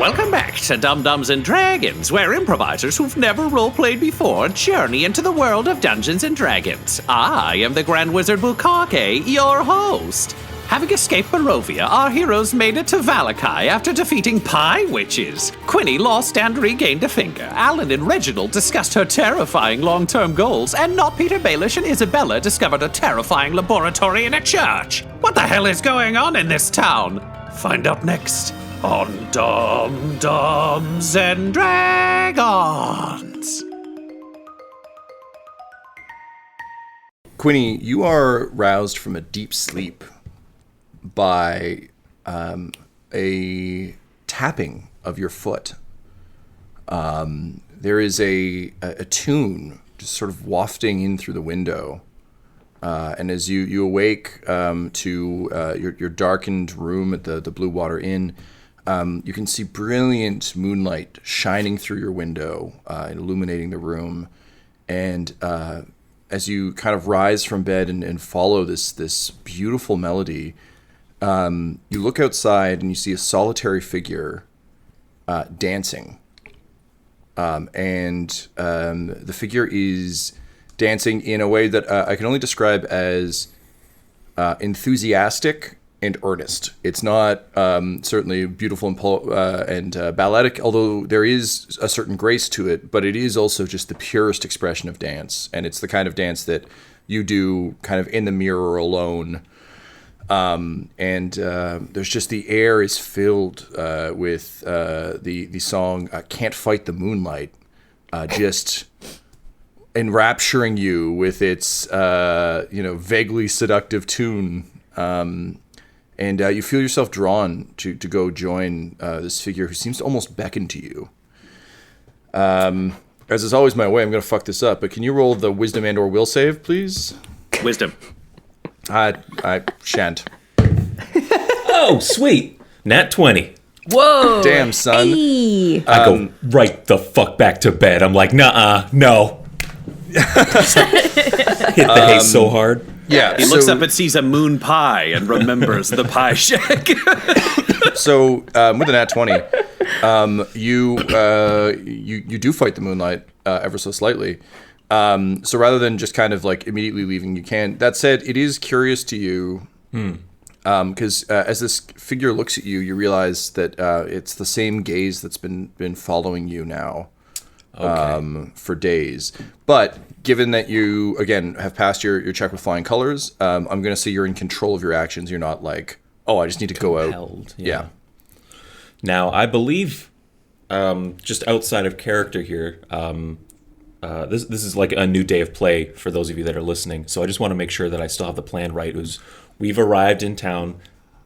Welcome back to Dum-Dums and Dragons, where improvisers who've never roleplayed before journey into the world of Dungeons and Dragons. I am the Grand Wizard Bukake, your host. Having escaped Barovia, our heroes made it to Vallaki after defeating pie witches. Quinny lost and regained a finger. Alyn and Reginald discussed her terrifying long-term goals, and Not Petyr Baelish and Isabella discovered a terrifying laboratory in a church. What the hell is going on in this town? Find out next on Dum-Dums and Dragons. Quinny, you are roused from a deep sleep by a tapping of your foot. There is a tune just sort of wafting in through the window. And as you awake to your darkened room at the Blue Water Inn, you can see brilliant moonlight shining through your window, illuminating the room. And as you kind of rise from bed and follow this beautiful melody, you look outside and you see a solitary figure dancing. And the figure is dancing in a way that I can only describe as enthusiastic and earnest. It's not certainly beautiful and balletic, although there is a certain grace to it, but it is also just the purest expression of dance. And it's the kind of dance that you do kind of in the mirror alone. There's just the air is filled with the song Can't Fight the Moonlight, just enrapturing you with its vaguely seductive tune. And you feel yourself drawn to go join this figure who seems to almost beckon to you. As is always my way, I'm going to fuck this up, but can you roll the wisdom and or will save, please? Wisdom. I shan't. Oh, sweet. Nat 20. Whoa. Damn, son. Hey. I go right the fuck back to bed. I'm like, nuh-uh, no. Hit the hay so hard. Yeah, He looks up and sees a moon pie and remembers the pie shack. So with an nat 20, you do fight the moonlight ever so slightly. So rather than just kind of like immediately leaving, you can. That said, it is curious to you because as this figure looks at you, you realize that it's the same gaze that's been following you now for days. But given that you, again, have passed your check with flying colors, I'm going to say you're in control of your actions. You're not like, oh, I just need to go out. Yeah. Now, I believe, just outside of character here, this is like a new day of play for those of you that are listening. So I just want to make sure that I still have the plan right. We've arrived in town.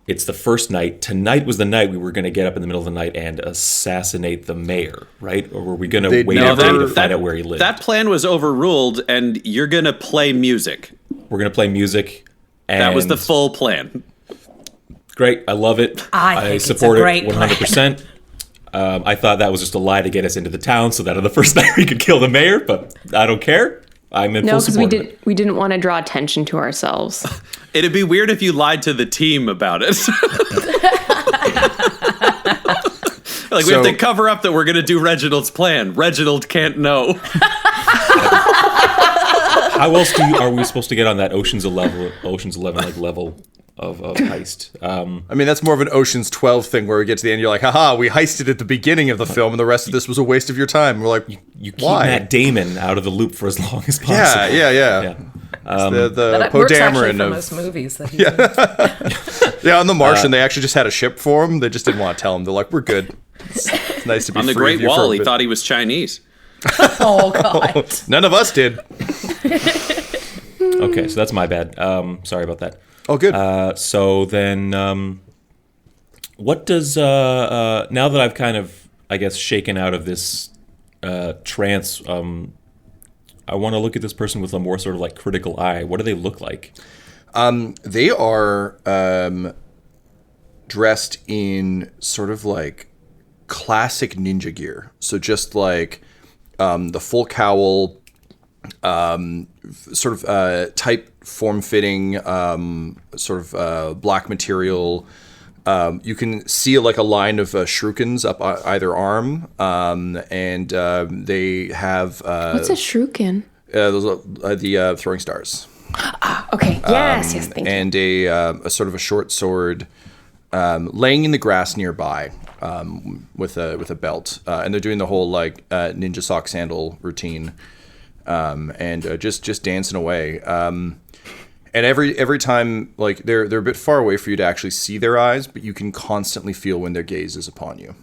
It's the first night. Tonight was the night we were going to get up in the middle of the night and assassinate the mayor, right? Or were we going to wait every day to find out where he lived? That plan was overruled, and you're going to play music. We're going to play music. And that was the full plan. Great. I love it. I support it 100%. I thought that was just a lie to get us into the town so that on the first night we could kill the mayor, but I don't care. I'm in full support of it. We didn't want to draw attention to ourselves. It'd be weird if you lied to the team about it. We have to cover up that we're going to do Reginald's plan. Reginald can't know. How else are we supposed to get on that Ocean's 11 like level of heist? I mean, that's more of an Ocean's 12 thing where we get to the end, you're like, haha, we heisted at the beginning of the film, and the rest of this was a waste of your time. We're like, you keep why? Matt Damon out of the loop for as long as possible. Yeah. The Poe Dameron of most movies that he yeah, on The Martian, they actually just had a ship for him. They just didn't want to tell him. They're like, we're good. It's nice to be on the free Great of you Wall. for a He bit. thought he was Chinese. Oh, God. None of us did. Okay, so that's my bad. Sorry about that. Oh, good. So then, what does now that I've kind of, I guess, shaken out of this trance, I want to look at this person with a more sort of like critical eye. What do they look like? They are dressed in sort of like classic ninja gear. So just like the full cowl, sort of tight form-fitting, sort of black material, You can see like a line of shurikens up either arm, and they have What's a shuriken? those are the throwing stars, Okay. Yes. Yes. Thank you. and a sort of a short sword laying in the grass nearby, with a belt, and they're doing the whole like ninja sock sandal routine, and just dancing away. And every time, like they're a bit far away for you to actually see their eyes, but you can constantly feel when their gaze is upon you.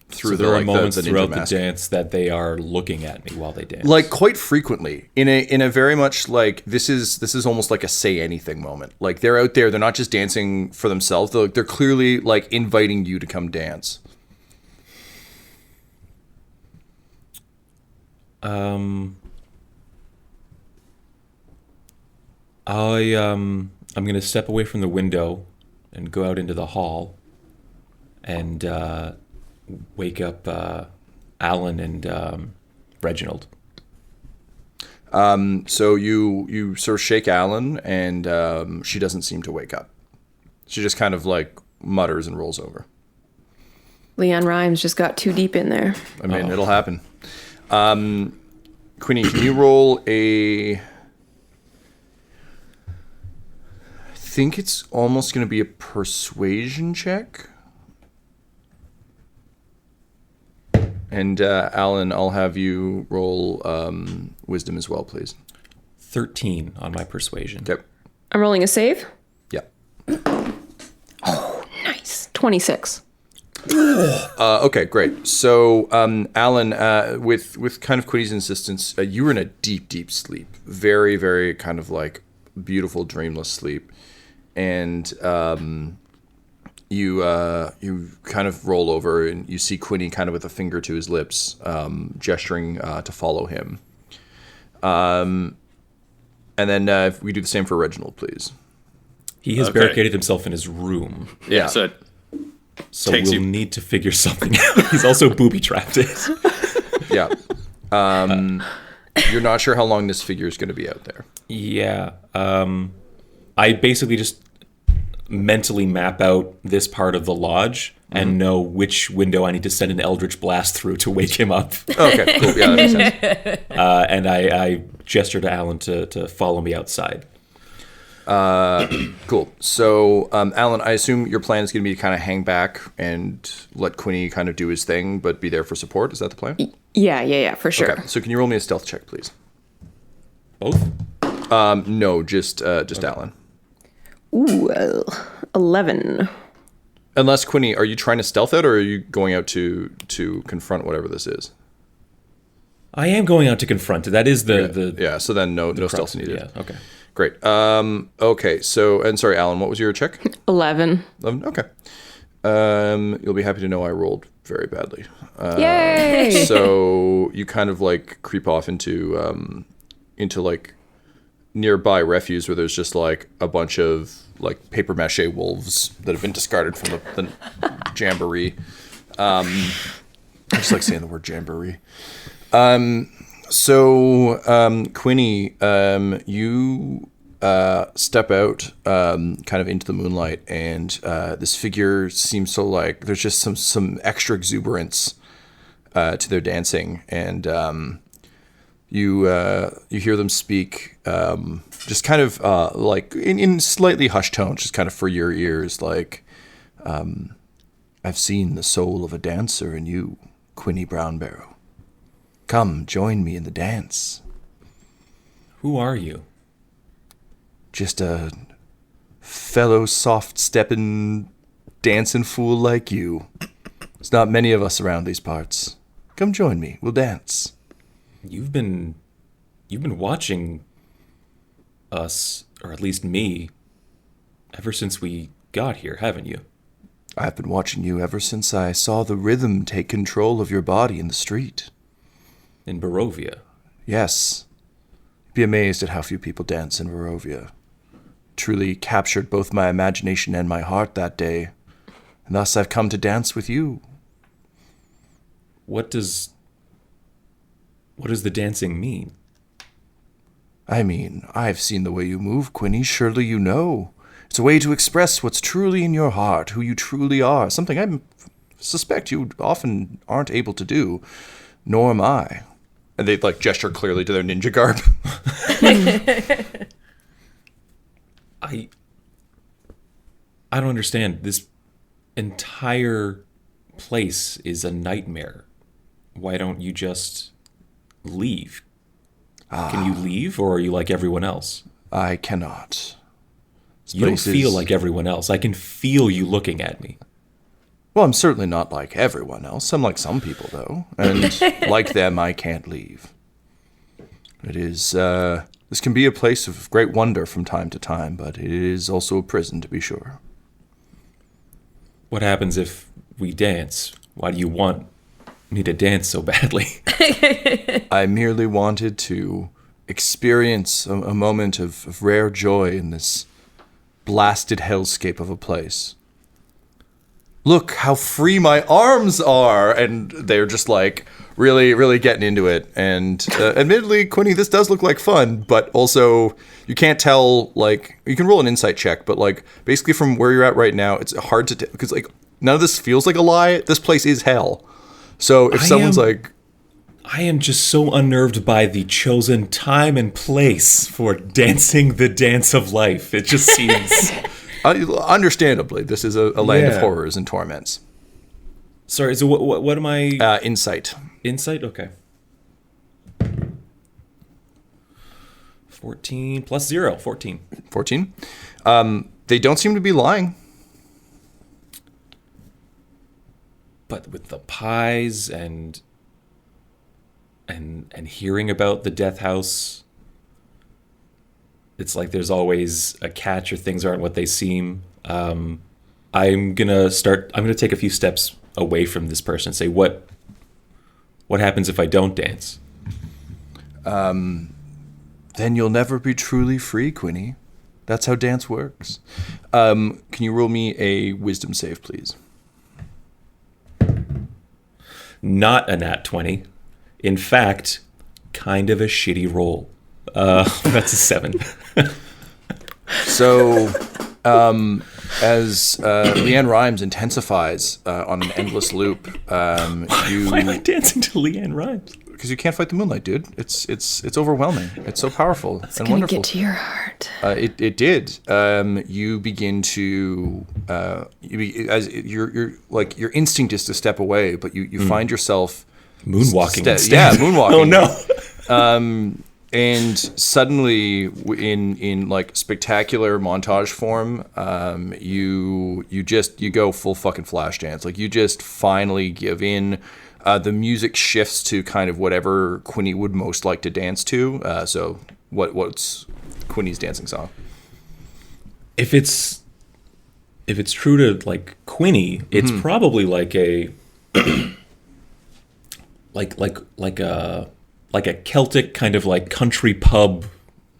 Through So there are like, moments the ninja throughout the mask. dance that they are looking at me while they dance. Like quite frequently, in a very much like this is almost like a say anything moment. Like they're out there, they're not just dancing for themselves. They're clearly like inviting you to come dance. I'm gonna step away from the window and go out into the hall and wake up Alyn and Reginald. So you sort of shake Alyn, and she doesn't seem to wake up. She just kind of like mutters and rolls over. Leon Rhymes just got too deep in there. I mean, it'll happen. Queenie, can you roll a... I think it's almost going to be a persuasion check. And Alyn, I'll have you roll wisdom as well, please. 13 on my persuasion. Yep. I'm rolling a save. Yep. Nice. 26. Okay, great. So, Alyn, with kind of Quinny's insistence, you were in a deep sleep. Very, very kind of like beautiful, dreamless sleep. And you kind of roll over and you see Quinny kind of with a finger to his lips, gesturing to follow him. And then if we do the same for Reginald, please. He has Okay. barricaded himself in his room, Yeah. So so Takes we'll you- need to figure something out. He's also booby-trapped it. Yeah. You're not sure how long this figure is going to be out there. Yeah. I basically just mentally map out this part of the lodge and know which window I need to send an eldritch blast through to wake him up. Okay, cool. Yeah, that makes sense. And I gesture to Alyn to follow me outside. Cool. So, Alyn, I assume your plan is going to be to kind of hang back and let Quinny kind of do his thing, but be there for support. Is that the plan? Yeah, for sure. Okay. So, can you roll me a stealth check, please? Both? No, just Alyn. Ooh, 11. Unless Quinny, are you trying to stealth out, or are you going out to confront whatever this is? I am going out to confront it. That is the Yeah. So then, no crux. stealth needed. Yeah, okay. Great. Okay. So, and sorry, Alyn, what was your check? 11. 11? Okay. You'll be happy to know I rolled very badly. Yay! So you kind of like creep off into like nearby refuse where there's just like a bunch of like paper mache wolves that have been discarded from the jamboree. I just like saying the word jamboree. So Quinny, you step out kind of into the moonlight, and this figure seems so like there's just some extra exuberance to their dancing, and you hear them speak just kind of like in slightly hushed tones, just kind of for your ears, like I've seen the soul of a dancer in you, Quinny Brownbarrow. Come, join me in the dance. Who are you? Just a fellow soft-stepping, dancing fool like you. There's not many of us around these parts. Come join me. We'll dance. You've been watching us, or at least me, ever since we got here, haven't you? I've been watching you ever since I saw the rhythm take control of your body in the street. In Barovia. Yes. Be amazed at how few people dance in Barovia. Truly captured both my imagination and my heart that day, and thus I've come to dance with you. What does the dancing mean? I mean, I've seen the way you move, Quinny. Surely you know. It's a way to express what's truly in your heart, who you truly are. Something I suspect you often aren't able to do, nor am I. And they like gesture clearly to their ninja garb. I don't understand. This entire place is a nightmare. Why don't you just leave? Can you leave, or are you like everyone else? I cannot. You don't feel like everyone else. I can feel you looking at me. Well, I'm certainly not like everyone else. I'm like some people, though. And like them, I can't leave. It is, this can be a place of great wonder from time to time, but it is also a prison, to be sure. What happens if we dance? Why do you want me to dance so badly? I merely wanted to experience a moment of rare joy in this blasted hellscape of a place. Look how free my arms are! And they're just like really, really getting into it. And admittedly, Quinny, this does look like fun, but also you can't tell, like, you can roll an insight check, but like basically from where you're at right now, it's hard to because like none of this feels like a lie. This place is hell. So if someone's like, I am just so unnerved by the chosen time and place for dancing the dance of life. It just seems... understandably, this is a land of horrors and torments. Sorry, so what am I... Insight. Insight? Okay. 14 plus 0. 14. 14. They don't seem to be lying. But with the pies and hearing about the death house, it's like there's always a catch or things aren't what they seem. I'm gonna take a few steps away from this person and say, what happens if I don't dance? Then you'll never be truly free, Quinny. That's how dance works. Can you roll me a wisdom save, please? Not a nat 20. In fact, kind of a shitty roll. That's a 7. So, as Leanne Rhymes intensifies on an endless loop, Why am I dancing to Leanne Rhymes? Because you can't fight the moonlight, dude. It's overwhelming. It's so powerful It's and gonna wonderful. get to your heart. It did. You begin to your instinct is to step away, but you find yourself Moonwalking instead. Yeah, moonwalking. Oh no. And suddenly, in like spectacular montage form, you go full fucking flash dance. Like you just finally give in. The music shifts to kind of whatever Quinny would most like to dance to. So what's Quinny's dancing song? If it's true to like Quinny, it's probably like a like a Celtic kind of like country pub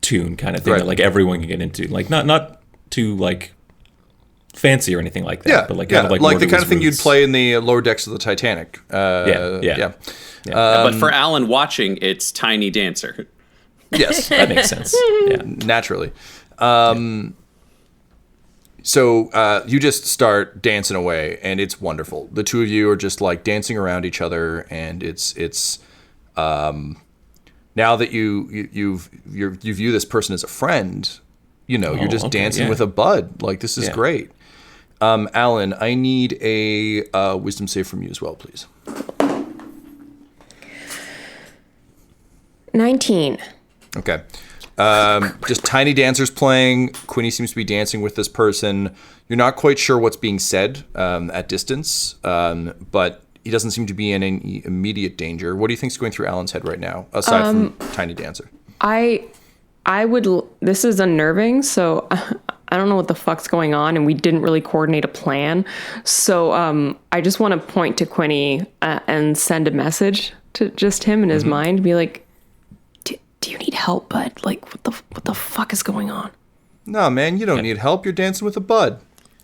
tune kind of thing that like everyone can get into. Like not too like fancy or anything like that, but like kind of like the kind of thing you'd play in the lower decks of the Titanic. Yeah. But for Alyn watching, it's Tiny Dancer. Yes, That makes sense. Yeah. naturally. So you just start dancing away, and it's wonderful. The two of you are just like dancing around each other, and it's now that you view this person as a friend, you're just dancing with a bud. Like this is great. Alyn, I need a wisdom save from you as well, please. 19. Okay. Just tiny dancers playing. Quinny seems to be dancing with this person. You're not quite sure what's being said at distance, but he doesn't seem to be in any immediate danger. What do you think's going through Alyn's head right now, aside from tiny dancer? This is unnerving, so I don't know what the fuck's going on, and we didn't really coordinate a plan. So I just want to point to Quinny and send a message to just him in his mind, be like, do you need help, bud? Like, what the fuck is going on? No, man, you don't need help. You're dancing with a bud.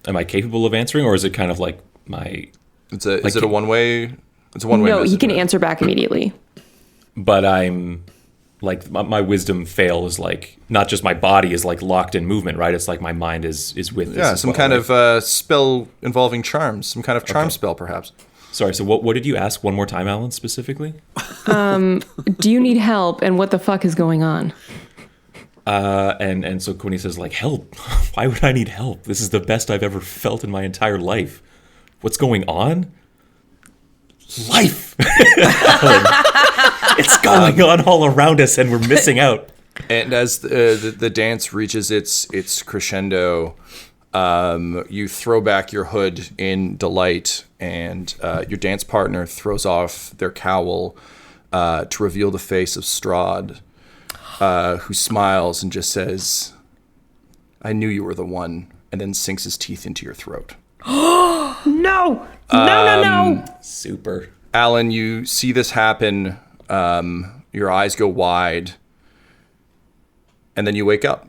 Am I capable of answering, or is it kind of like my... Is it a one-way? It's a one-way No, message, he can right? answer back immediately. But I'm like my wisdom fail is like not just my body is like locked in movement, right? It's like my mind is with this. Yeah, as some well, kind right? of spell involving charms, some kind of charm spell, perhaps. Sorry. So what did you ask one more time, Alyn, specifically? Do you need help? And what the fuck is going on? And so Quinny says like, help. Why would I need help? This is the best I've ever felt in my entire life. What's going on? Life. It's going on all around us, and we're missing out. And as the dance reaches its crescendo, you throw back your hood in delight, and your dance partner throws off their cowl to reveal the face of Strahd, who smiles and just says, "I knew you were the one," and then sinks his teeth into your throat. No! No! Super. Alyn, you see this happen. Your eyes go wide, and then you wake up.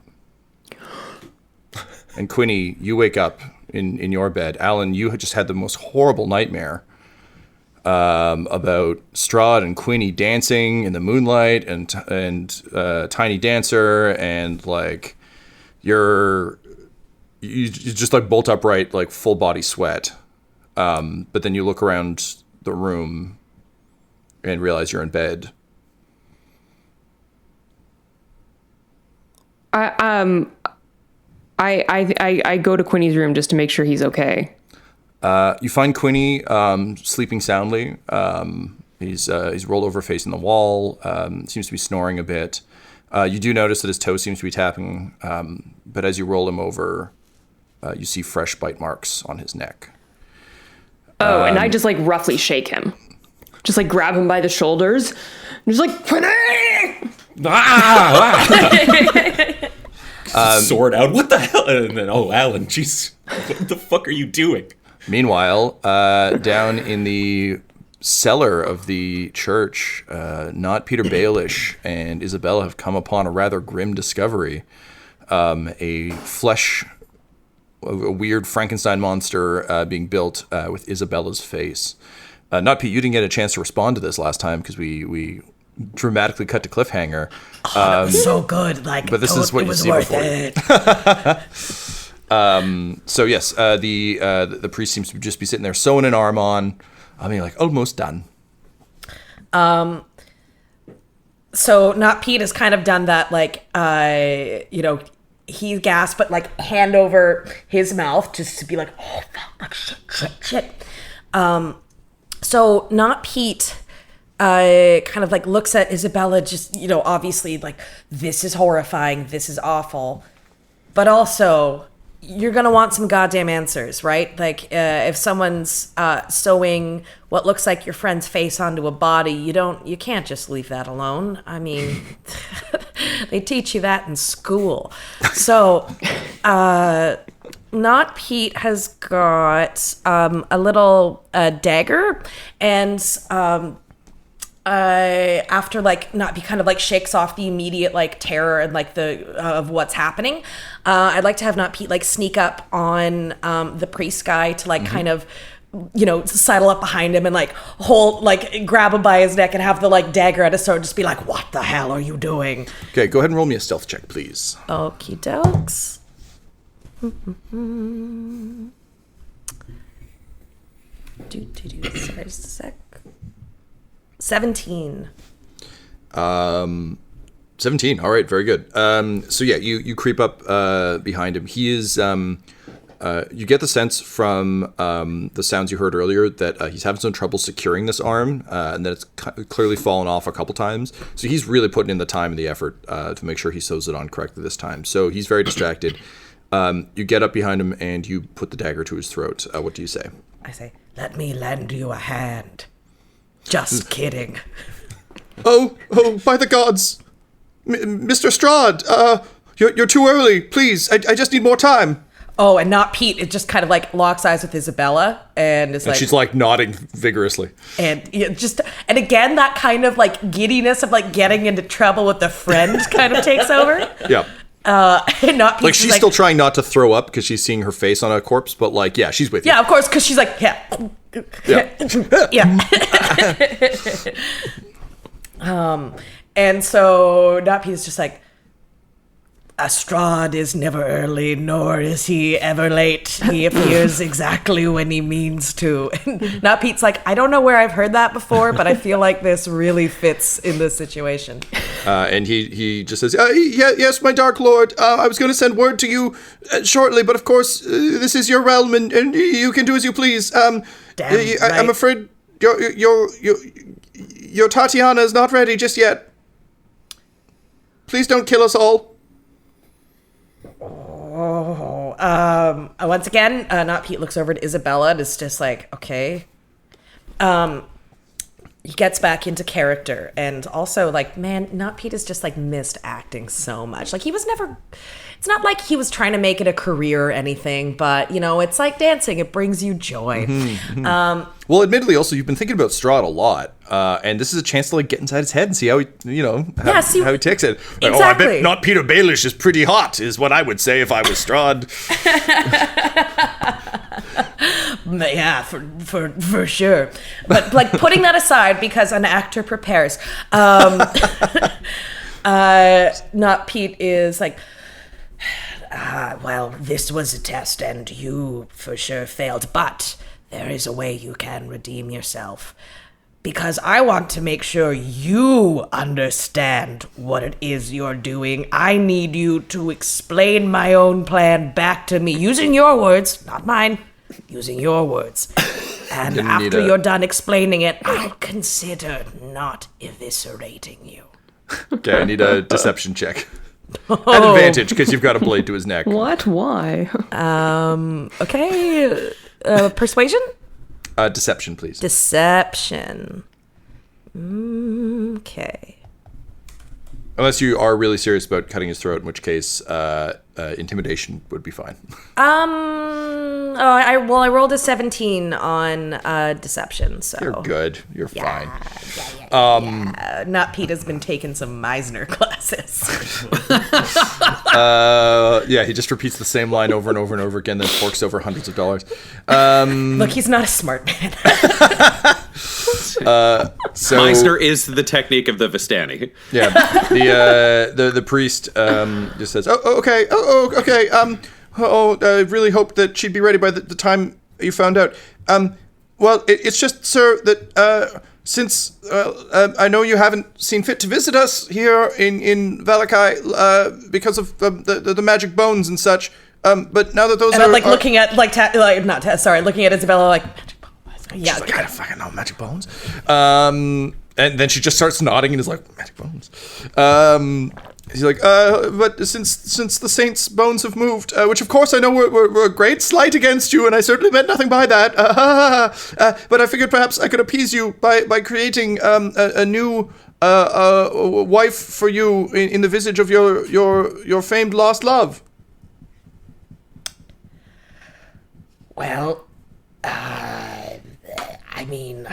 And Quinny, you wake up in your bed. Alyn, you had just had the most horrible nightmare about Strahd and Quinny dancing in the moonlight, and Tiny Dancer, and like you just like bolt upright, like full body sweat. But then you look around the room and realize you're in bed. I go to Quinny's room just to make sure he's okay. You find Quinny sleeping soundly. He's rolled over facing the wall. Seems to be snoring a bit. You do notice that his toe seems to be tapping, but as you roll him over, you see fresh bite marks on his neck. Oh, and I just like roughly shake him. Just like grab him by the shoulders. And just like, Quinny! Sword out. What the hell? And then, oh, Alyn, jeez. What the fuck are you doing? Meanwhile, down in the cellar of the church, Not Petyr Baelish and Isabella have come upon a rather grim discovery. A weird Frankenstein monster being built with Isabella's face. Not Pete, you didn't get a chance to respond to this last time because we dramatically cut to cliffhanger. That was so good. Like, but this is what it you was see worth before. it. So yes, the priest seems to just be sitting there sewing an arm on. I mean, like almost done. So Not Pete has kind of done that, like, he gasped, but like hand over his mouth just to be like, oh fuck, like shit. So Not Pete kind of like looks at Isabella, just, obviously like, this is horrifying, this is awful, but also you're gonna want some goddamn answers, right? Like, if someone's sewing what looks like your friend's face onto a body, you can't just leave that alone. I mean, they teach you that in school. So, Not Pete has got a little dagger, and after like Not Pete kind of like shakes off the immediate like terror and like the of what's happening, I'd like to have Not Pete like sneak up on the priest guy to like kind of sidle up behind him and like grab him by his neck and have the like dagger at his throat, just be like, what the hell are you doing? Okay, go ahead and roll me a stealth check, please. Okie dokes. Sorry, just a sec. 17. 17. All right, very good. So yeah, you creep up behind him. He is. You get the sense from the sounds you heard earlier that he's having some trouble securing this arm, and that it's clearly fallen off a couple times. So he's really putting in the time and the effort to make sure he sews it on correctly this time. So he's very distracted. You get up behind him and you put the dagger to his throat. What do you say? I say, let me lend you a hand. Just kidding. Oh, by the gods! Mr. Strahd, you're too early. Please, I just need more time. Oh, and Not Pete, it just kind of like locks eyes with Isabella and is And like... she's like nodding vigorously. And and again, that kind of like giddiness of like getting into trouble with a friend kind of takes over. Yeah. And Not Pete Like she's still trying not to throw up because she's seeing her face on a corpse, but like, yeah, she's with you. Yeah, of course, because she's like, yeah. Yeah. Yeah. And so Not Petyr is just like, Strahd is never early, nor is he ever late. He appears exactly when he means to. And Not Pete's like, I don't know where I've heard that before, but I feel like this really fits in this situation. And he just says, yes, my Dark Lord, I was going to send word to you shortly, but of course, this is your realm, and you can do as you please. Damn right. I'm afraid your Tatiana is not ready just yet. Please don't kill us all. Once again, Not Pete looks over at Isabella and is just like, okay. He gets back into character, and also, like, man, Not Pete is just, like, missed acting so much. Like, he was never, it's not like he was trying to make it a career or anything, but, you know, it's like dancing. It brings you joy. Well, admittedly, also, you've been thinking about Strahd a lot, and this is a chance to, like, get inside his head and see how he, how he takes it. Like, Exactly. I bet Not Petyr Baelish is pretty hot, is what I would say if I was Strahd. Yeah, for sure. But, like, putting that aside, because an actor prepares, Not Pete is like, well, this was a test, and you for sure failed, but there is a way you can redeem yourself. Because I want to make sure you understand what it is you're doing. I need you to explain my own plan back to me, using your words, not mine, using your words. And after you're done explaining it, I'll consider not eviscerating you. Okay, I need a deception check. At advantage, because you've got a blade to his neck. What? Why? Okay. Persuasion? Deception, please. Deception. Okay. Unless you are really serious about cutting his throat, in which case intimidation would be fine. I rolled a 17 on deception, so You're good. You're fine. Not Pete has been taking some Meisner classes. Yeah, he just repeats the same line over and over and over again, then forks over hundreds of dollars. Look, he's not a smart man. So Meisner is the technique of the Vistani. yeah, the priest just says, okay. I really hoped that she'd be ready by the time you found out. Well, it's just, sir, that since I know you haven't seen fit to visit us here in Vallaki because of the magic bones and such, but now that those And are... I'm like looking at looking at Isabella like magic bones. Yeah, She's like, I don't fucking know magic bones. And then she just starts nodding and is like, magic bones. He's like, but since the saints' bones have moved, which of course I know were a great slight against you, and I certainly meant nothing by that. But I figured perhaps I could appease you by creating a new wife for you in the visage of your famed lost love. Well, I mean,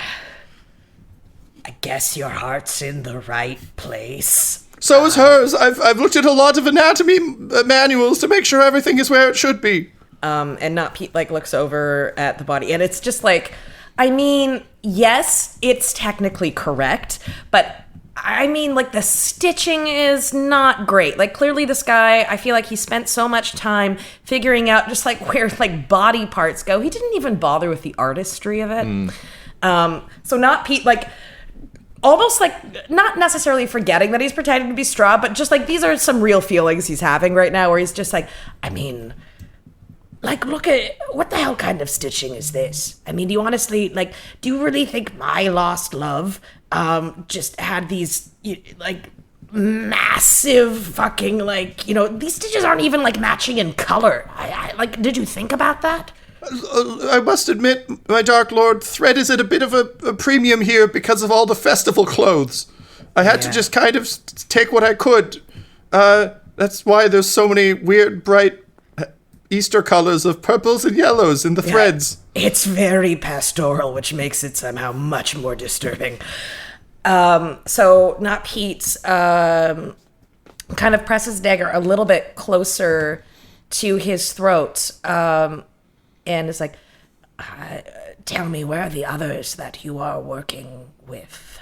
I guess your heart's in the right place. So is hers. I've looked at a lot of anatomy manuals to make sure everything is where it should be. And Not Pete looks over at the body, and it's just like, I mean, yes, it's technically correct, but I mean, the stitching is not great. Clearly this guy, I feel like he spent so much time figuring out just where body parts go. He didn't even bother with the artistry of it. So Not Pete, almost not necessarily forgetting that he's pretending to be Strahd, but just these are some real feelings he's having right now, where he's just I mean, look at, what the hell kind of stitching is this? I mean, do you honestly, do you really think my lost love just had these massive fucking these stitches aren't even matching in color. I did you think about that? I must admit, my Dark Lord, thread is at a bit of a premium here because of all the festival clothes. I had to just kind of take what I could. That's why there's so many weird, bright Easter colors of purples and yellows in the threads. It's very pastoral, which makes it somehow much more disturbing. So Not Pete kind of presses dagger a little bit closer to his throat, and is like, tell me, where are the others that you are working with?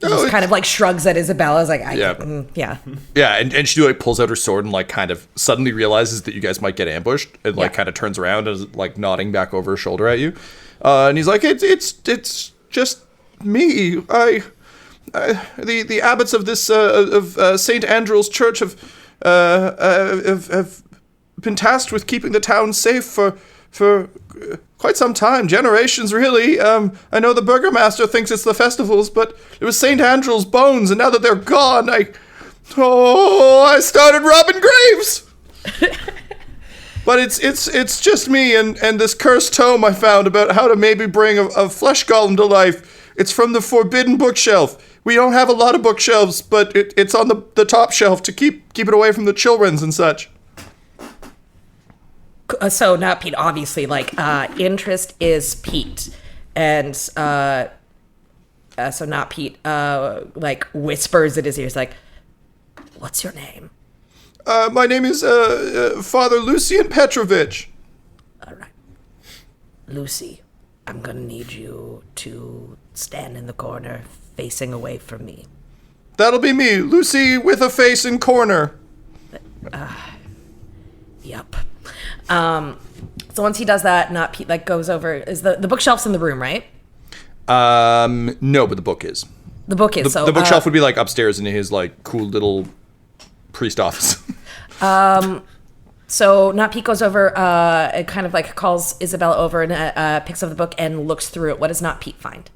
just kind of like shrugs at Isabella. Is like, Yeah. yeah. Yeah, and she like pulls out her sword and like kind of suddenly realizes that you guys might get ambushed and like kind of turns around and is like nodding back over her shoulder at you. And he's like, it's just me. The abbots of this of St. Andrew's Church have been tasked with keeping the town safe for quite some time, generations really. I know the burgomaster thinks it's the festivals, but it was St. Andrew's bones, and now that they're gone, I started robbing graves. But it's just me and this cursed tome I found about how to maybe bring a flesh golem to life. It's from the forbidden bookshelf. We don't have a lot of bookshelves, but it's on the top shelf to keep it away from the children's and such. So Not Pete, obviously, like, interest is Pete. And so Not Pete, like, whispers at his ears, like, what's your name? My name is Father Lucian Petrovich. All right. Lucy, I'm gonna need you to stand in the corner facing away from me. That'll be me, Lucy with a face in corner. Yep. So once he does that, Not Pete, like, goes over, is the bookshelf's in the room, right? No, but the book is. The book is, The bookshelf would be, like, upstairs in his, like, cool little priest office. So Not Pete goes over, and kind of, like, calls Isabella over and picks up the book and looks through it. What does Not Pete find?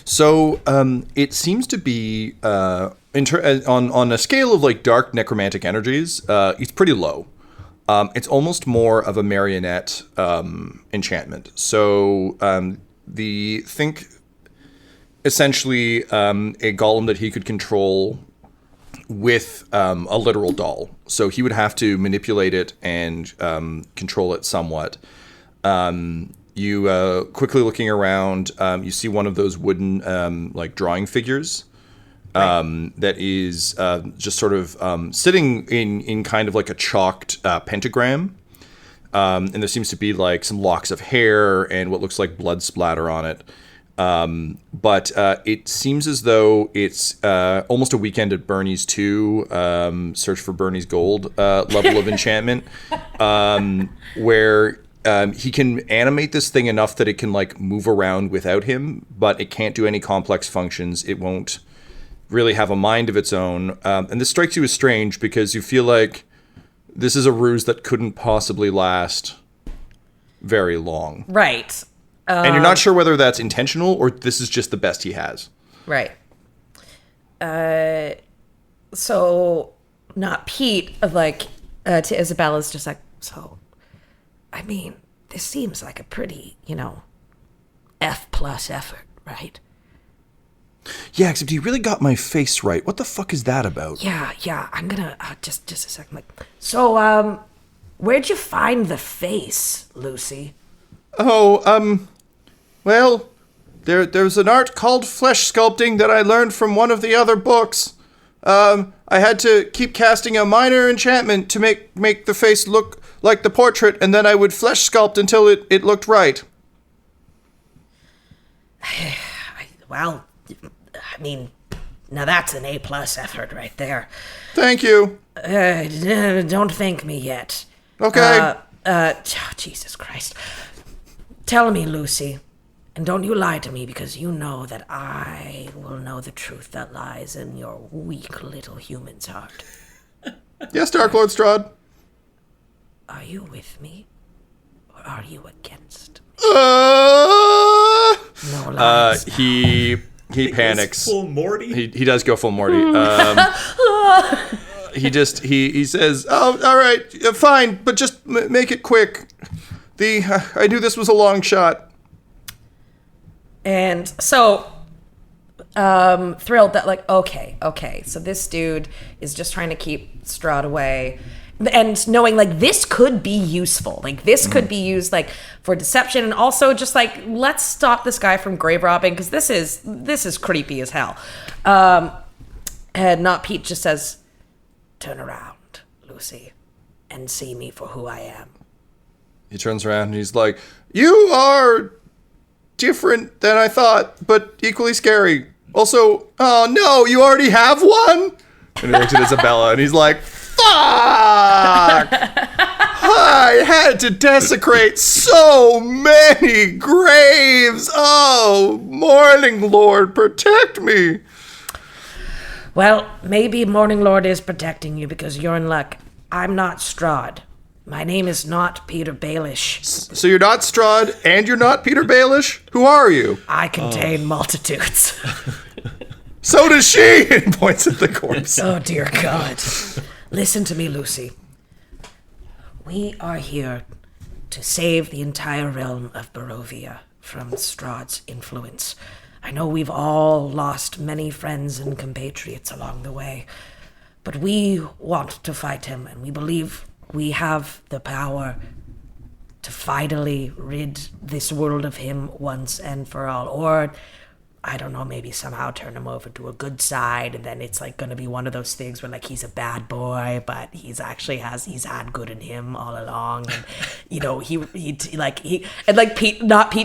So, it seems to be, on a scale of, like, dark necromantic energies, it's pretty low. It's almost more of a marionette enchantment. So think essentially a golem that he could control with a literal doll. So he would have to manipulate it and control it somewhat. You quickly looking around, you see one of those wooden like drawing figures. That is just sort of sitting in kind of like a chalked pentagram. And there seems to be like some locks of hair and what looks like blood splatter on it. But it seems as though it's almost a Weekend at Bernie's 2, Search for Bernie's Gold level of enchantment, where he can animate this thing enough that it can like move around without him, but it can't do any complex functions. It won't really have a mind of its own. And this strikes you as strange because you feel like this is a ruse that couldn't possibly last very long. Right. And you're not sure whether that's intentional or this is just the best he has. Right. So Not Pete, like, to Isabella's just like, so, I mean, this seems like a pretty, F+ effort, right? Yeah, except he really got my face right. What the fuck is that about? Yeah, I'm gonna, just a second, like, so, where'd you find the face, Lucy? Oh, well, there's an art called flesh sculpting that I learned from one of the other books. I had to keep casting a minor enchantment to make the face look like the portrait, and then I would flesh sculpt until it looked right. Well, I mean, now that's an A+ effort right there. Thank you. Don't thank me yet. Okay. Jesus Christ. Tell me, Lucy, and don't you lie to me because you know that I will know the truth that lies in your weak little human's heart. Yes, Dark Lord Strahd. Are you with me, or are you against me? No lies. He panics. Full Morty. He does go full Morty. He says, "Oh, all right, fine, but just make it quick. I knew this was a long shot." And so, thrilled that, like, okay, so this dude is just trying to keep Strahd away. And knowing, like, this could be useful. Like, this could be used, like, for deception. And also just, like, let's stop this guy from grave robbing. Because this is creepy as hell. And Not Pete just says, turn around, Lucy, and see me for who I am. He turns around and he's like, "You are different than I thought, but equally scary. Also, oh no, you already have one? And he looks at Isabella and he's like, fuck! I had to desecrate so many graves! Oh, Morning Lord, protect me! Well, maybe Morning Lord is protecting you because you're in luck. I'm not Strahd. My name is Not Petyr Baelish. So you're not Strahd and you're not Petyr Baelish? Who are you? I contain multitudes. So does she! And he points at the corpse. Oh, dear God. Listen to me, Lucy. We are here to save the entire realm of Barovia from Strahd's influence. I know we've all lost many friends and compatriots along the way, but we want to fight him, and we believe we have the power to finally rid this world of him once and for all. Or, I don't know, maybe somehow turn him over to a good side, and then it's like going to be one of those things where like he's a bad boy, but he's had good in him all along, and you know Pete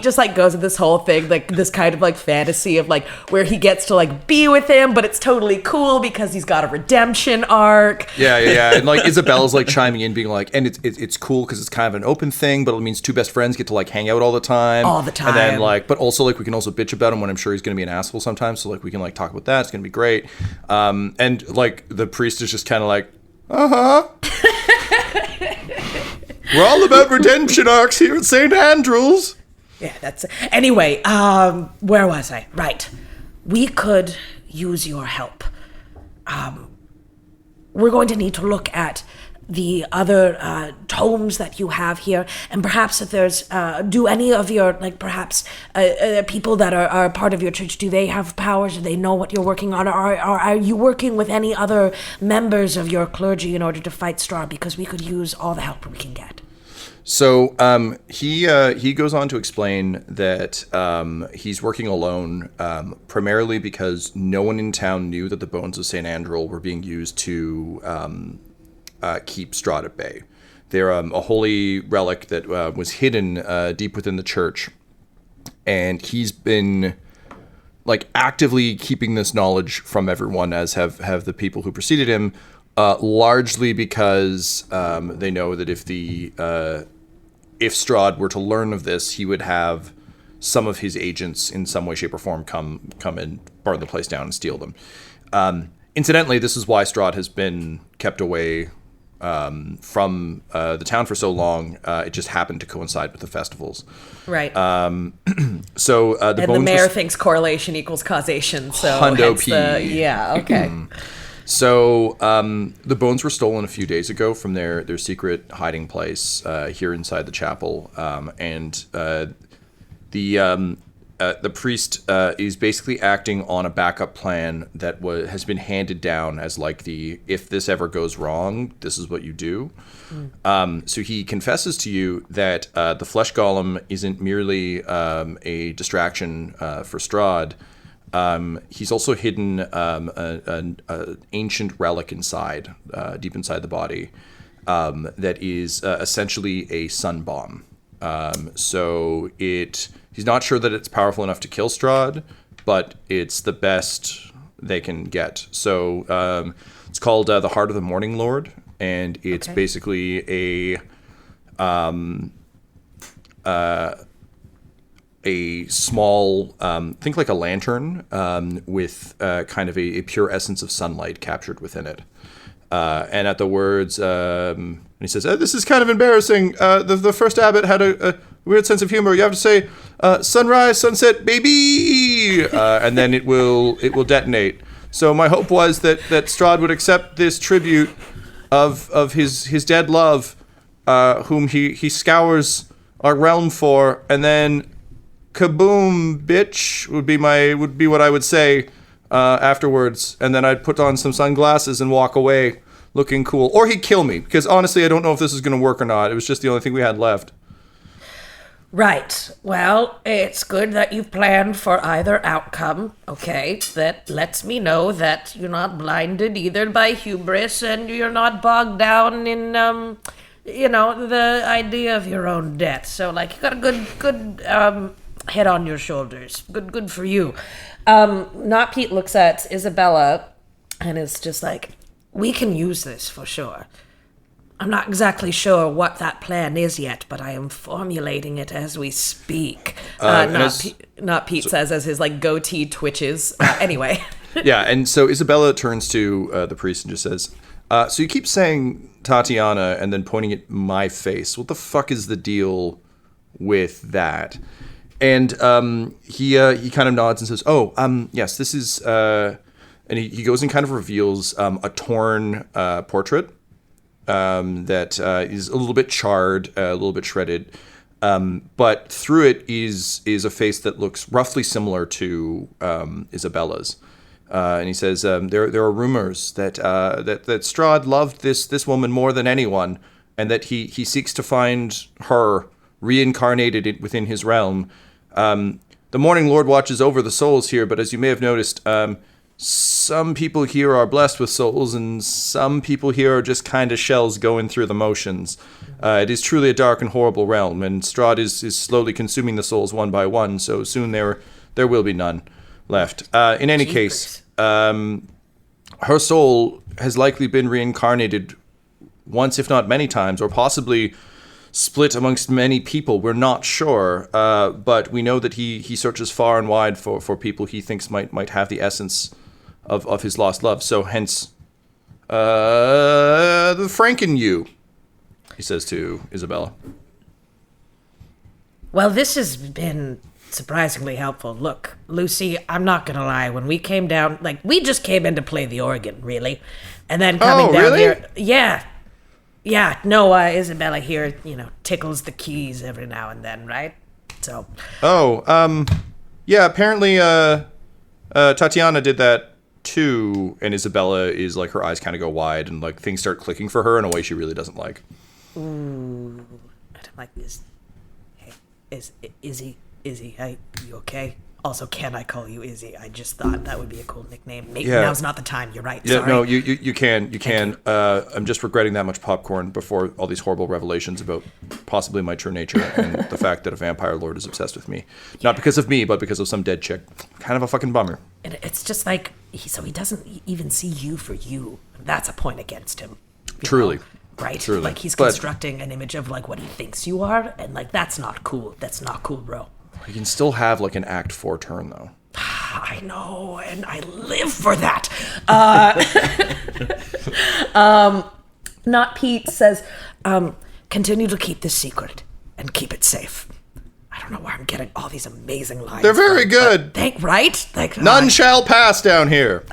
just like goes in this whole thing, like this kind of like fantasy of like where he gets to like be with him, but it's totally cool because he's got a redemption arc. Yeah. And like Isabella's like chiming in, being like, and it's cool because it's kind of an open thing, but it means two best friends get to like hang out all the time. And then like, but also like we can also bitch about him when I'm sure he's going to be an asshole sometimes, so like we can like talk about that. It's gonna be great. And like the priest is just kind of like, we're all about redemption arcs here at St. Andrew's. Yeah, that's anyway. Where was I? Right, we could use your help. We're going to need to look at the other tomes that you have here, and perhaps if there's do any of your like perhaps people that are part of your church, do they have powers? Do they know what you're working on? Or are you working with any other members of your clergy in order to fight Strahd? Because we could use all the help we can get. So he goes on to explain that he's working alone, primarily because no one in town knew that the bones of St. Andrel were being used to keep Strahd at bay. They're a holy relic that was hidden deep within the church, and he's been like actively keeping this knowledge from everyone, as have the people who preceded him, largely because they know that if Strahd were to learn of this, he would have some of his agents in some way, shape, or form come and burn the place down and steal them. Incidentally, this is why Strahd has been kept away from the town for so long. It just happened to coincide with the festivals. Right. So the bones mayor thinks correlation equals causation. So Hundo P. Okay. So the bones were stolen a few days ago from their secret hiding place here inside the chapel, and the priest is basically acting on a backup plan that has been handed down as like if this ever goes wrong, this is what you do. So he confesses to you that the flesh golem isn't merely a distraction for Strahd. He's also hidden an ancient relic inside, deep inside the body, that is essentially a sun bomb. So he's not sure that it's powerful enough to kill Strahd, but it's the best they can get. So it's called the Heart of the Morning Lord, and it's basically a small, think like a lantern, with kind of a pure essence of sunlight captured within it. And at the words, he says, "This is kind of embarrassing. The first abbot had a weird sense of humor. You have to say, sunrise, sunset, baby, and then it will detonate. So my hope was that Strahd would accept this tribute of his dead love, whom he scours our realm for, and then kaboom, bitch, would be what I would say afterwards, and then I'd put on some sunglasses and walk away looking cool. Or he'd kill me, because honestly I don't know if this is going to work or not. It was just the only thing we had left." Right. Well, it's good that you've planned for either outcome, okay? That lets me know that you're not blinded either by hubris and you're not bogged down in, the idea of your own death. So, like, you got a good head on your shoulders. Good for you. Not Pete looks at Isabella and is just like, we can use this for sure. I'm not exactly sure what that plan is yet, but I am formulating it as we speak. Not Pete says as his like goatee twitches. Anyway. Yeah, and so Isabella turns to the priest and just says, so you keep saying Tatiana and then pointing at my face. What the fuck is the deal with that? And he kind of nods and says, yes, this is... and he goes and kind of reveals a torn portrait that is a little bit charred, a little bit shredded. But through it is a face that looks roughly similar to Isabella's. And he says, there are rumors that Strahd loved this woman more than anyone, and that he seeks to find her reincarnated within his realm. The Morning Lord watches over the souls here, but as you may have noticed, some people here are blessed with souls, and some people here are just kind of shells going through the motions. It is truly a dark and horrible realm, and Strahd is slowly consuming the souls one by one, so soon there will be none left. In any case, her soul has likely been reincarnated once, if not many times, or possibly split amongst many people. We're not sure, but we know that he searches far and wide for people he thinks might have the essence of his lost love. So hence, the Franken you, he says to Isabella. Well, this has been surprisingly helpful. Look, Lucy, I'm not gonna lie. When we came down, like, we just came in to play the organ, really. And then coming down really? here... Yeah, no, Isabella here, tickles the keys every now and then, right? So... yeah, apparently, Tatiana did that too, and Isabella is, like, her eyes kind of go wide, and, like, things start clicking for her in a way she really doesn't like. Ooh, I don't like this. Hey, Izzy, hey, you okay? Also, can I call you Izzy? I just thought that would be a cool nickname. Maybe now's not the time. You're right. Yeah, sorry. no, you can. I'm just regretting that much popcorn before all these horrible revelations about possibly my true nature and the fact that a vampire lord is obsessed with me. Not because of me, but because of some dead chick. Kind of a fucking bummer. And it's just like, he doesn't even see you for you. That's a point against him. Truly. Know? Right? Truly. Like, he's constructing an image of, like, what he thinks you are, and, like, that's not cool. That's not cool, bro. You can still have, like, an Act 4 turn, though. I know, and I live for that. Not Pete says, continue to keep this secret and keep it safe. I don't know where I'm getting all these amazing lines. They're very good. Right? Like, none shall pass down here.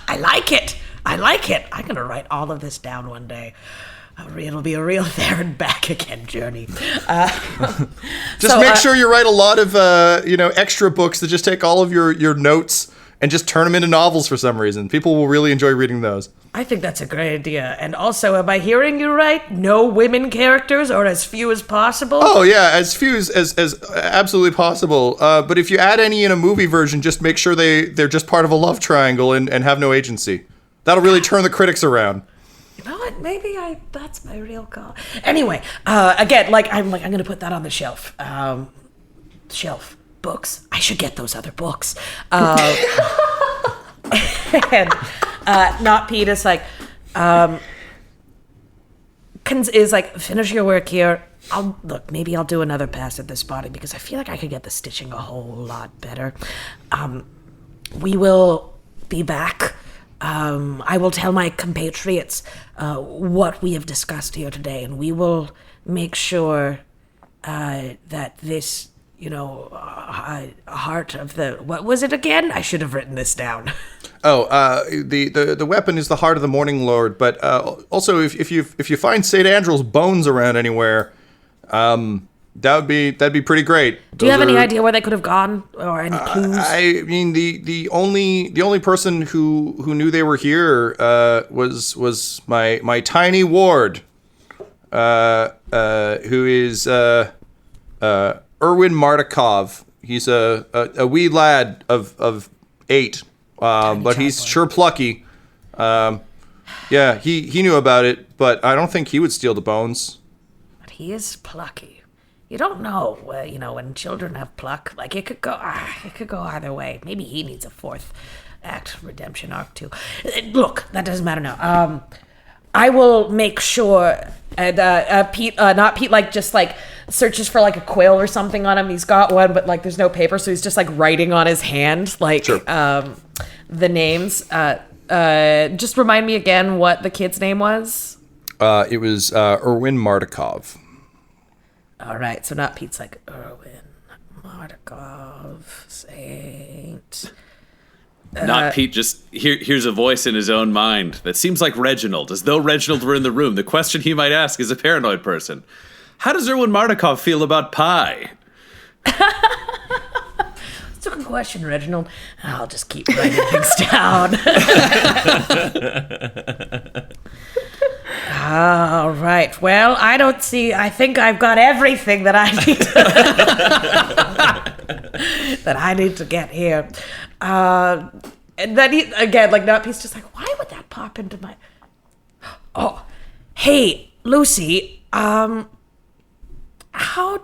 I like it. I'm going to write all of this down one day. It'll be a real there and back again journey. Just make sure you write a lot of, extra books that just take all of your notes and just turn them into novels for some reason. People will really enjoy reading those. I think that's a great idea. And also, am I hearing you right? No women characters, or as few as possible? Oh, yeah, as few as absolutely possible. But if you add any in a movie version, just make sure they're just part of a love triangle and have no agency. That'll really turn the critics around. You know what? Maybe that's my real call. Anyway, again, I'm gonna put that on the shelf. Shelf. Books. I should get those other books. And Not Pete is like, finish your work here. Maybe I'll do another pass at this body because I feel like I could get the stitching a whole lot better. We will be back. I will tell my compatriots what we have discussed here today, and we will make sure that this, heart of the... What was it again? I should have written this down. The weapon is the heart of the Morning Lord, but also if you find St. Andrew's bones around anywhere, that'd be pretty great. Do you have any idea where they could have gone, or any clues? I mean, the only person who knew they were here was my tiny ward, who is Erwin Martikov. He's a wee lad of 8, but he's sure plucky. He knew about it, but I don't think he would steal the bones. But he is plucky. You don't know, when children have pluck. Like, it could go either way. Maybe he needs a fourth act redemption arc, too. Look, that doesn't matter now. I will make sure, and Pete, not Pete, just searches for a quill or something on him. He's got one, but there's no paper, so he's just writing on his hand, Sure. The names. Just remind me again what the kid's name was. It was Erwin Mardikov. All right, so not Pete's Erwin Mardikov, Saint. Not Pete, just hears a voice in his own mind that seems like Reginald, as though Reginald were in the room. The question he might ask is a paranoid person. How does Erwin Mardikov feel about pie? That's a good question, Reginald. I'll just keep writing things down. All right. Well, I think I've got everything that I need that I need to get here. And then he, again, Nutpiece just why would that pop into my... Oh, hey, Lucy, how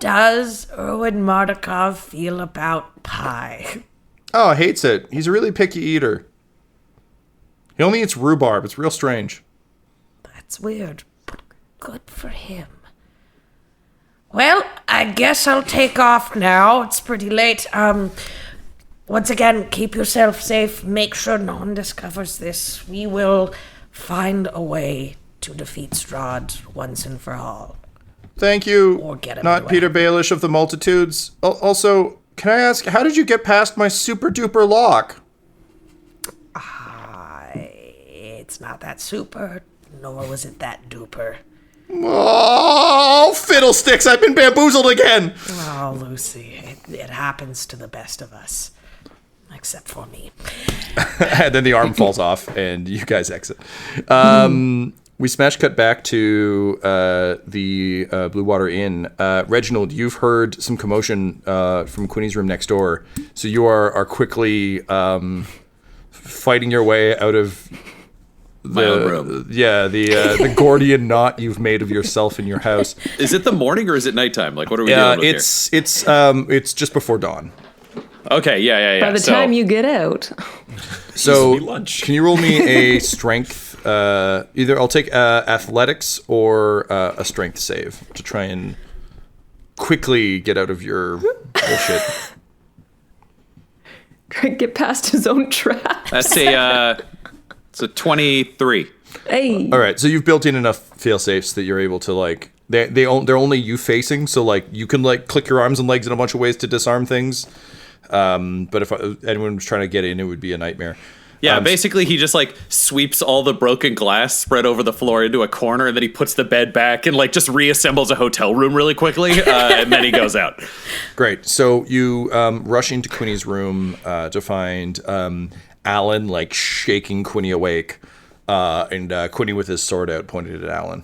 does Erwin Mardikov feel about pie? Oh, hates it. He's a really picky eater. He only eats rhubarb. It's real strange. That's weird, but good for him. Well, I guess I'll take off now. It's pretty late. Once again, keep yourself safe. Make sure no one discovers this. We will find a way to defeat Strahd once and for all. Thank you, Or get him Not away. Petyr Baelish of the Multitudes. Also, can I ask, how did you get past my super duper lock? It's not that super, nor was it that duper. Oh, fiddlesticks, I've been bamboozled again. Oh, Lucy, it happens to the best of us. Except for me. And then the arm falls off, and you guys exit. We smash cut back to the Blue Water Inn. Reginald, you've heard some commotion from Quinny's room next door, so you are quickly fighting your way out of My own room. the Gordian knot you've made of yourself in your house. Is it the morning or is it nighttime? What are we doing with it's just before dawn. here? Okay, yeah. By the time you get out. So Used to be lunch. can you roll me a strength? Either I'll take athletics or a strength save to try and quickly get out of your bullshit. Try to get past his own trap. That's it's a 23. Hey. All right, so you've built in enough fail safes that you're able to they're only you facing, so you can click your arms and legs in a bunch of ways to disarm things. But if anyone was trying to get in, it would be a nightmare. Yeah, basically he just sweeps all the broken glass spread over the floor into a corner, and then he puts the bed back and just reassembles a hotel room really quickly, and then he goes out. Great. So you rush into Quinny's room to find Alyn shaking Quinny awake, and Quinny with his sword out pointed at Alyn.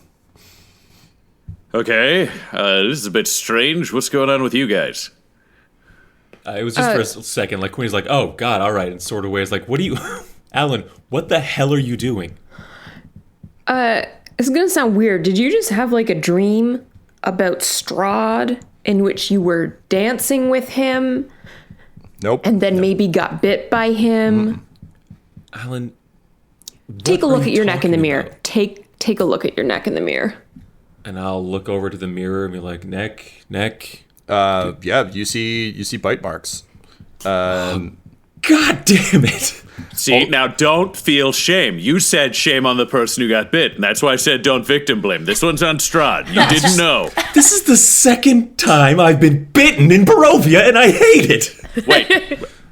Okay, this is a bit strange. What's going on with you guys? It was just for a second. Queenie's oh, God, all right. And sort of ways what are you... Alyn, what the hell are you doing? It's gonna sound weird. Did you just have a dream about Strahd in which you were dancing with him Nope. and then maybe got bit by him? Alyn... Take a what are look you at your neck in the talking mirror. about? Take a look at your neck in the mirror. And I'll look over to the mirror and be neck. Yeah, you see bite marks. God damn it. See, now don't feel shame. You said shame on the person who got bit, and that's why I said don't victim blame. This one's on Strahd. You didn't know. This is the second time I've been bitten in Barovia, and I hate it. Wait,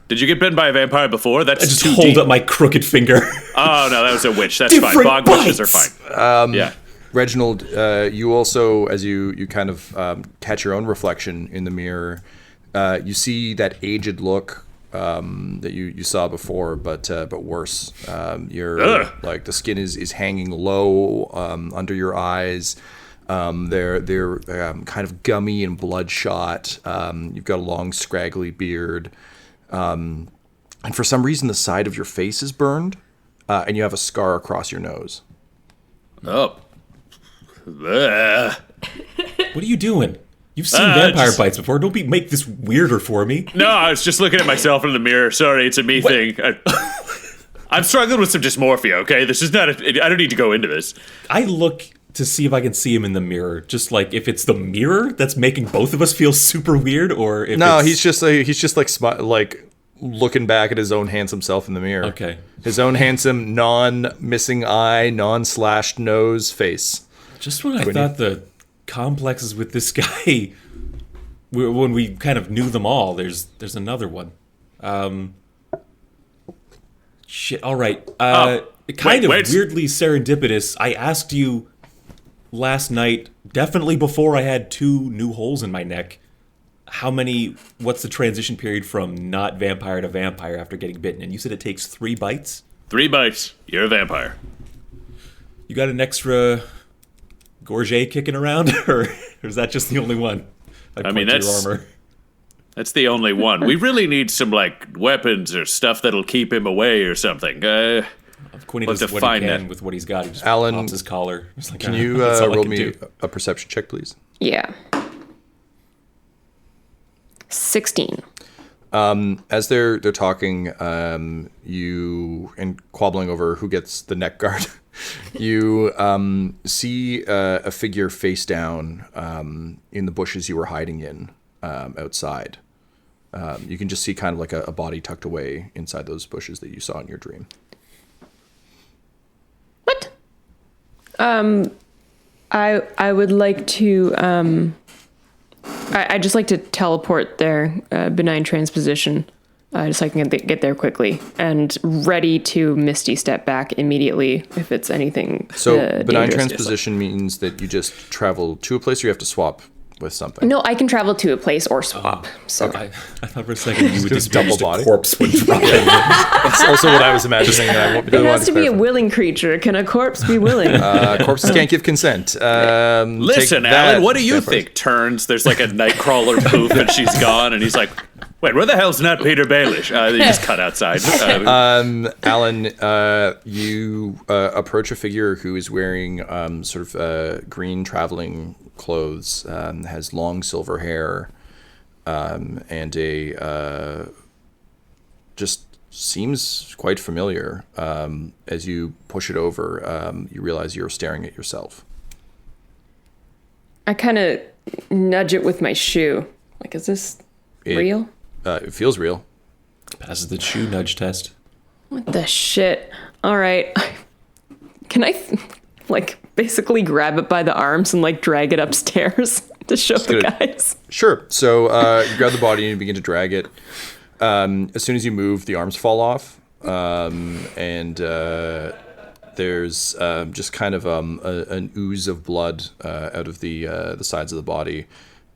did you get bitten by a vampire before? That's I just too hold deep. up my crooked finger. Oh, no, that was a witch. That's fine. Different Bog witches are bites. fine. Yeah. Reginald, you also, as you kind of catch your own reflection in the mirror, you see that aged look that you saw before, but worse. Your the skin is hanging low under your eyes. They're kind of gummy and bloodshot. You've got a long, scraggly beard, and for some reason, the side of your face is burned, and you have a scar across your nose. Oh. Ugh. What are you doing? You've seen vampire bites before. Don't make this weirder for me. No, I was just looking at myself in the mirror. Sorry, it's a me thing. I'm struggling with some dysmorphia, okay? This is not I don't need to go into this. I look to see if I can see him in the mirror. Just like if it's the mirror that's making both of us feel super weird, or if he's just like looking back at his own handsome self in the mirror. Okay. His own handsome, non-missing eye, non-slashed nose face. Just when I thought the complexes with this guy, when we kind of knew them all, there's another one. Shit. All right. Weirdly serendipitous. I asked you last night, definitely before I had 2 new holes in my neck, what's the transition period from not vampire to vampire after getting bitten? And you said it takes 3 bites? 3 bites. You're a vampire. You got an extra gorget kicking around? Or is that just the only one? I mean, that's the only one. We really need some, weapons or stuff that'll keep him away or something. Quinny does what he can with what he's got. He just Alyn, pops his collar. Can you roll me a perception check, please? Yeah. 16. As they're talking, you and quabbling over who gets the neck guard, you see a figure face down in the bushes you were hiding in outside. You can just see kind of like a body tucked away inside those bushes that you saw in your dream. What? I would like to I just like to teleport there, benign transposition, just so I can get there quickly, and ready to Misty step back immediately if it's anything. So benign dangerous. transposition means that you just travel to a place or you have to swap with something. No, I can travel to a place or swap. So I thought for a second you would just double double body. a corpse would drop in. That's also what I was imagining. it has to be a willing creature. Can a corpse be willing? Corpses can't give consent. Listen, Alyn, what do you think? Turns, there's like a nightcrawler poof and she's gone, and he's like, wait, where the hell's Not Petyr Baelish? They just cut outside. Alyn, you approach a figure who is wearing sort of green traveling clothes, has long silver hair, and just seems quite familiar. As you push it over, you realize you're staring at yourself. I kind of nudge it with my shoe. Like, is this real? It feels real. Passes the shoe nudge test. What the shit? All right. Can I, basically grab it by the arms and, drag it upstairs to show the guys? Sure. So you grab the body and you begin to drag it. As soon as you move, the arms fall off. And there's just kind of an ooze of blood out of the sides of the body.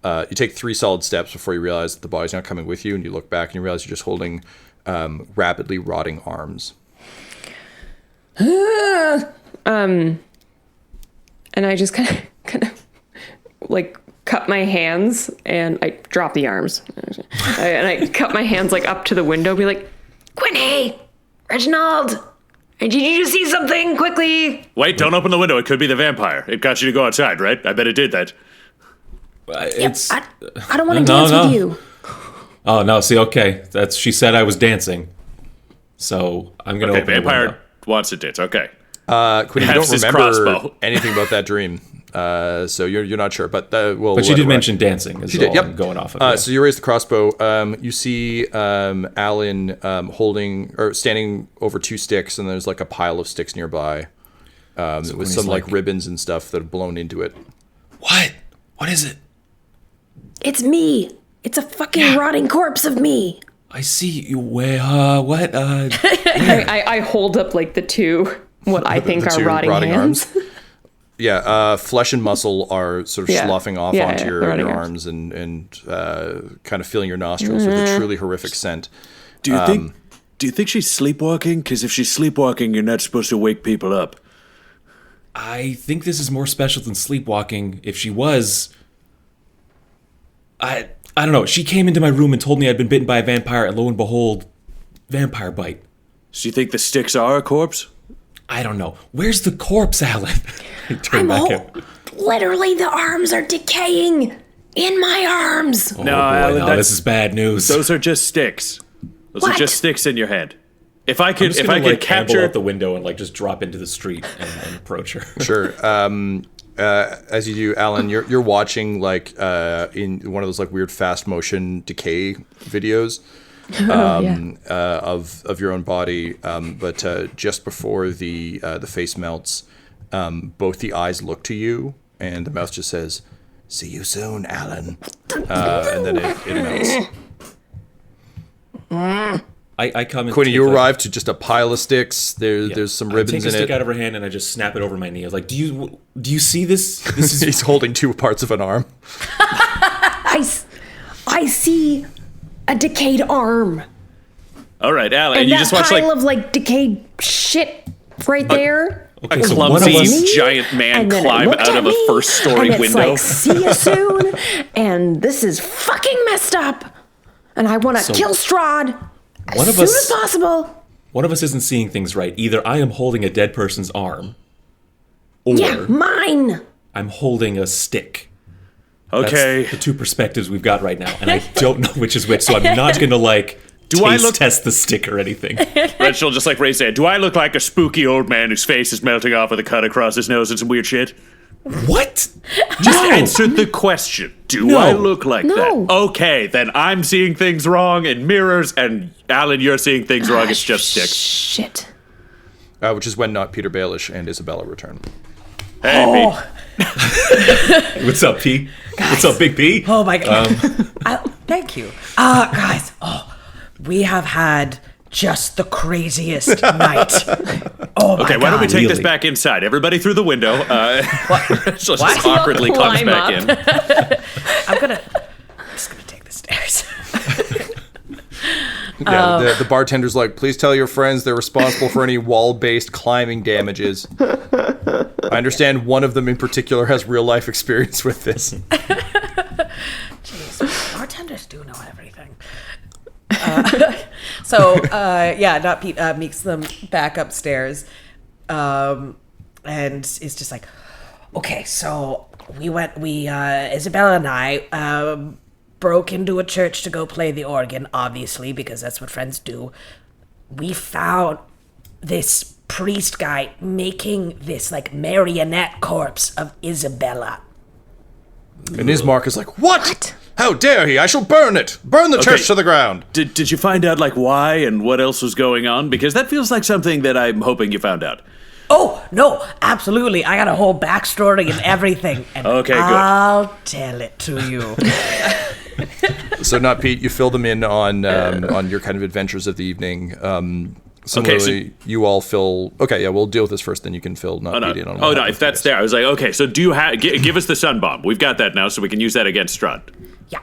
You take 3 solid steps before you realize that the body's not coming with you, and you look back and you realize you're just holding rapidly rotting arms. And I just kind of cut my hands and I drop the arms. And I cut my hands up to the window, be like, Quinny, Reginald, did you just see something quickly? Wait, don't open the window. It could be the vampire. It got you to go outside, right? I bet it did that. I don't want to dance with you. Oh, no. See, okay. She said I was dancing. So I'm going to open the window. Vampire wants to dance. Okay. Quinny, you don't remember anything about that dream, so you're not sure. But But she did mention dancing. She did. Yep. I'm going off of. Yeah. So you raise the crossbow. You see Alyn holding or standing over 2 sticks, and there's a pile of sticks nearby, with some ribbons and stuff that have blown into it. What? What is it? It's me. It's a fucking rotting corpse of me. I see you. What? I hold up the 2. What I think are rotting hands. Arms. Yeah, flesh and muscle are sort of sloughing off onto your arms and kind of filling your nostrils with a truly horrific scent. Do you think she's sleepwalking? Because if she's sleepwalking, you're not supposed to wake people up. I think this is more special than sleepwalking. If she was, I don't know. She came into my room and told me I'd been bitten by a vampire, and lo and behold, vampire bite. So you think the sticks are a corpse? I don't know. Where's the corpse, Alyn? Literally, the arms are decaying. In my arms. Oh, No, boy, Alyn, no, this is bad news. Those are just sticks. Those What? are just sticks in your head. If I I'm could, just if gonna, I could like, amble capture out the window and like just drop into the street and approach her. Sure. As you do, Alyn, you're watching like in one of those like weird fast motion decay videos of your own body. But just before the face melts, both the eyes look to you, and the mouth just says, "See you soon, Alyn," and then it melts. I come and Quinny, take you a- arrive to just a pile of sticks. There's some I ribbons take a in stick it. out of her hand and I just snap it over my knee. I was like, "Do you see this? This is He's holding two parts of an arm. I see a decayed arm. All right, Alyn, And you that just watch pile like of like decayed shit right there. okay." a So one of clumsy us, giant man And then it climb looked out at of a me, first-story and it's window. like, see you soon. And this is fucking messed up. And I want to kill Strahd one as of soon us- as possible. one of us isn't seeing things right. Either I am holding a dead person's arm, or Yeah, mine. I'm holding a stick. Okay. That's the two perspectives we've got right now, and I don't know which is which. So I'm not gonna like test the stick or anything. Reginald just like raised his hand. Do I look like a spooky old man whose face is melting off with a cut across his nose and some weird shit? What? Just answer the question. Do No. I look like No. that? Okay, then I'm seeing things wrong in mirrors, and Alyn, you're seeing things wrong. It's just sticks. Shit. Which is when Not Petyr Baelish and Isabella return. Hey, What's up, P? What's up, Big P? Oh my god. Thank you. Guys, we have had just the craziest night. Oh my okay, god. why don't we take this Really? back inside? Everybody through the window. Rachel just awkwardly comes Climb back up. in. I'm just gonna take the stairs. Yeah, the bartender's like, please tell your friends they're responsible for any wall-based climbing damages. I understand one of them in particular has real-life experience with this. Jeez, bartenders do know everything. Not Pete meets them back upstairs, and is just like, okay, so Isabella and I broke into a church to go play the organ, obviously, because that's what friends do. We found this priest guy making this like marionette corpse of Isabella. And Ismark is like, what? How dare he? I shall burn it! Burn the church to the ground! Did you find out like why and what else was going on? Because that feels like something that I'm hoping you found out. Oh, no, absolutely. I got a whole backstory and everything. And Okay, good. I'll tell it to you. So, Not Pete, you fill them in on your kind of adventures of the evening. Similarly, you all fill... Okay, yeah, we'll deal with this first, then you can fill Not Pete in on what Oh, no, happened if that's first. there. I was like, okay, so do you have... Give us the sun bomb. We've got that now, so we can use that against Strahd. Yeah.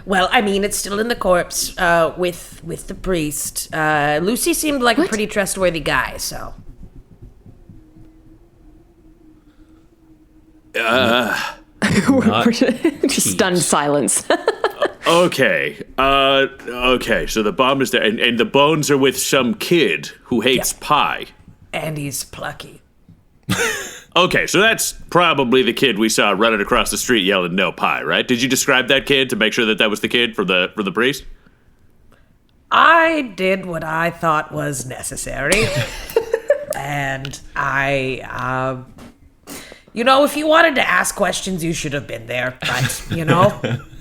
Well, I mean, it's still in the corpse with the priest. Lucy seemed like a pretty trustworthy guy, so... Not Just stunned silence. Okay. Okay, so the bomb is there, and the bones are with some kid who hates pie. And he's plucky. Okay, so that's probably the kid we saw running across the street yelling "No pie," right? Did you describe that kid to make sure that was the kid for the priest? I did what I thought was necessary. And I, if you wanted to ask questions, you should have been there. But,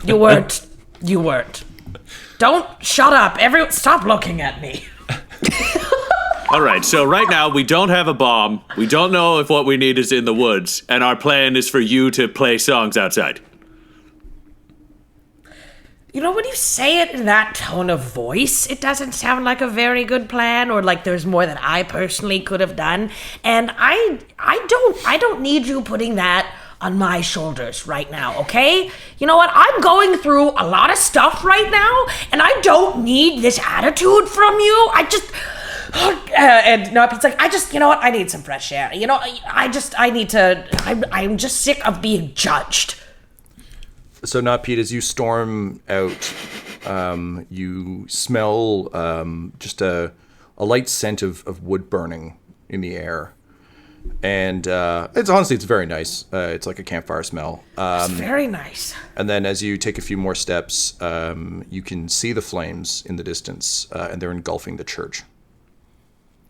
you weren't. You weren't. Don't shut up. Stop looking at me. All right, so right now we don't have a bomb. We don't know if what we need is in the woods, and our plan is for you to play songs outside. When you say it in that tone of voice, it doesn't sound like a very good plan, or like there's more that I personally could have done. And I don't need you putting that on my shoulders right now, okay? You know what? I'm going through a lot of stuff right now, and I don't need this attitude from you. And Pete's like, I need some fresh air. I'm just sick of being judged. So, Not Pete, as you storm out, you smell just a light scent of wood burning in the air. And it's very nice. It's like a campfire smell. It's very nice. And then as you take a few more steps, you can see the flames in the distance, and they're engulfing the church.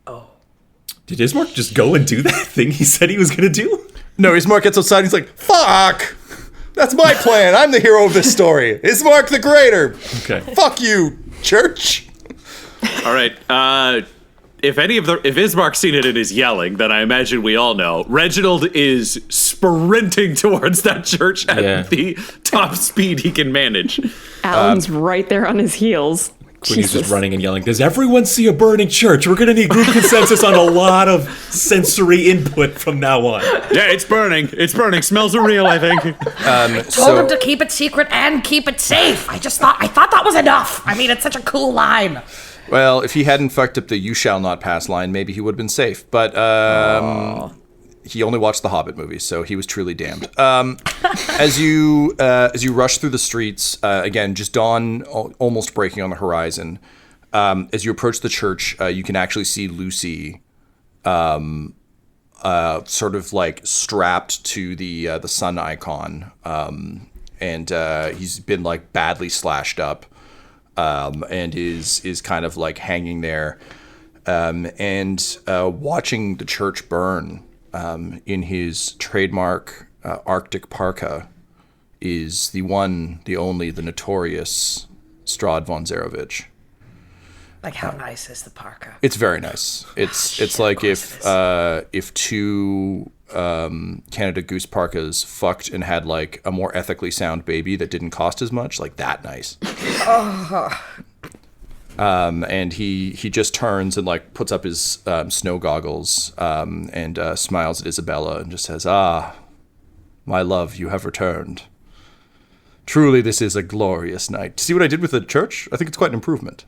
Oh. Did Ismark just go and do that thing he said he was going to do? No, Ismark gets outside and he's like, fuck! That's my plan. I'm the hero of this story. Ismark the Greater. Okay. Fuck you, church. All right. If Ismark's seen it and is yelling, then I imagine we all know. Reginald is sprinting towards that church at the top speed he can manage. Alyn's right there on his heels. Quinny's just running and yelling, does everyone see a burning church? We're going to need group consensus on a lot of sensory input from now on. Yeah, it's burning. It's burning. Smells are real, I think. Told him to keep it secret and keep it safe. I thought that was enough. I mean, it's such a cool line. Well, if he hadn't fucked up the "You shall not pass" line, maybe he would have been safe. But he only watched the Hobbit movies, so he was truly damned. As you rush through the streets, again, just dawn almost breaking on the horizon. As you approach the church, you can actually see Lucy, sort of like strapped to the sun icon, and he's been like badly slashed up. And is kind of like hanging there, and watching the church burn in his trademark Arctic parka is the one, the only, the notorious Strahd von Zarovich. Like, how nice is the parka? It's very nice. It's like if two Canada Goose parkas fucked and had like a more ethically sound baby that didn't cost as much, like that nice. And he just turns and like puts up his snow goggles and smiles at Isabella and just says, "Ah, my love, you have returned. Truly, this is a glorious night." See what I did with the church? I think it's quite an improvement.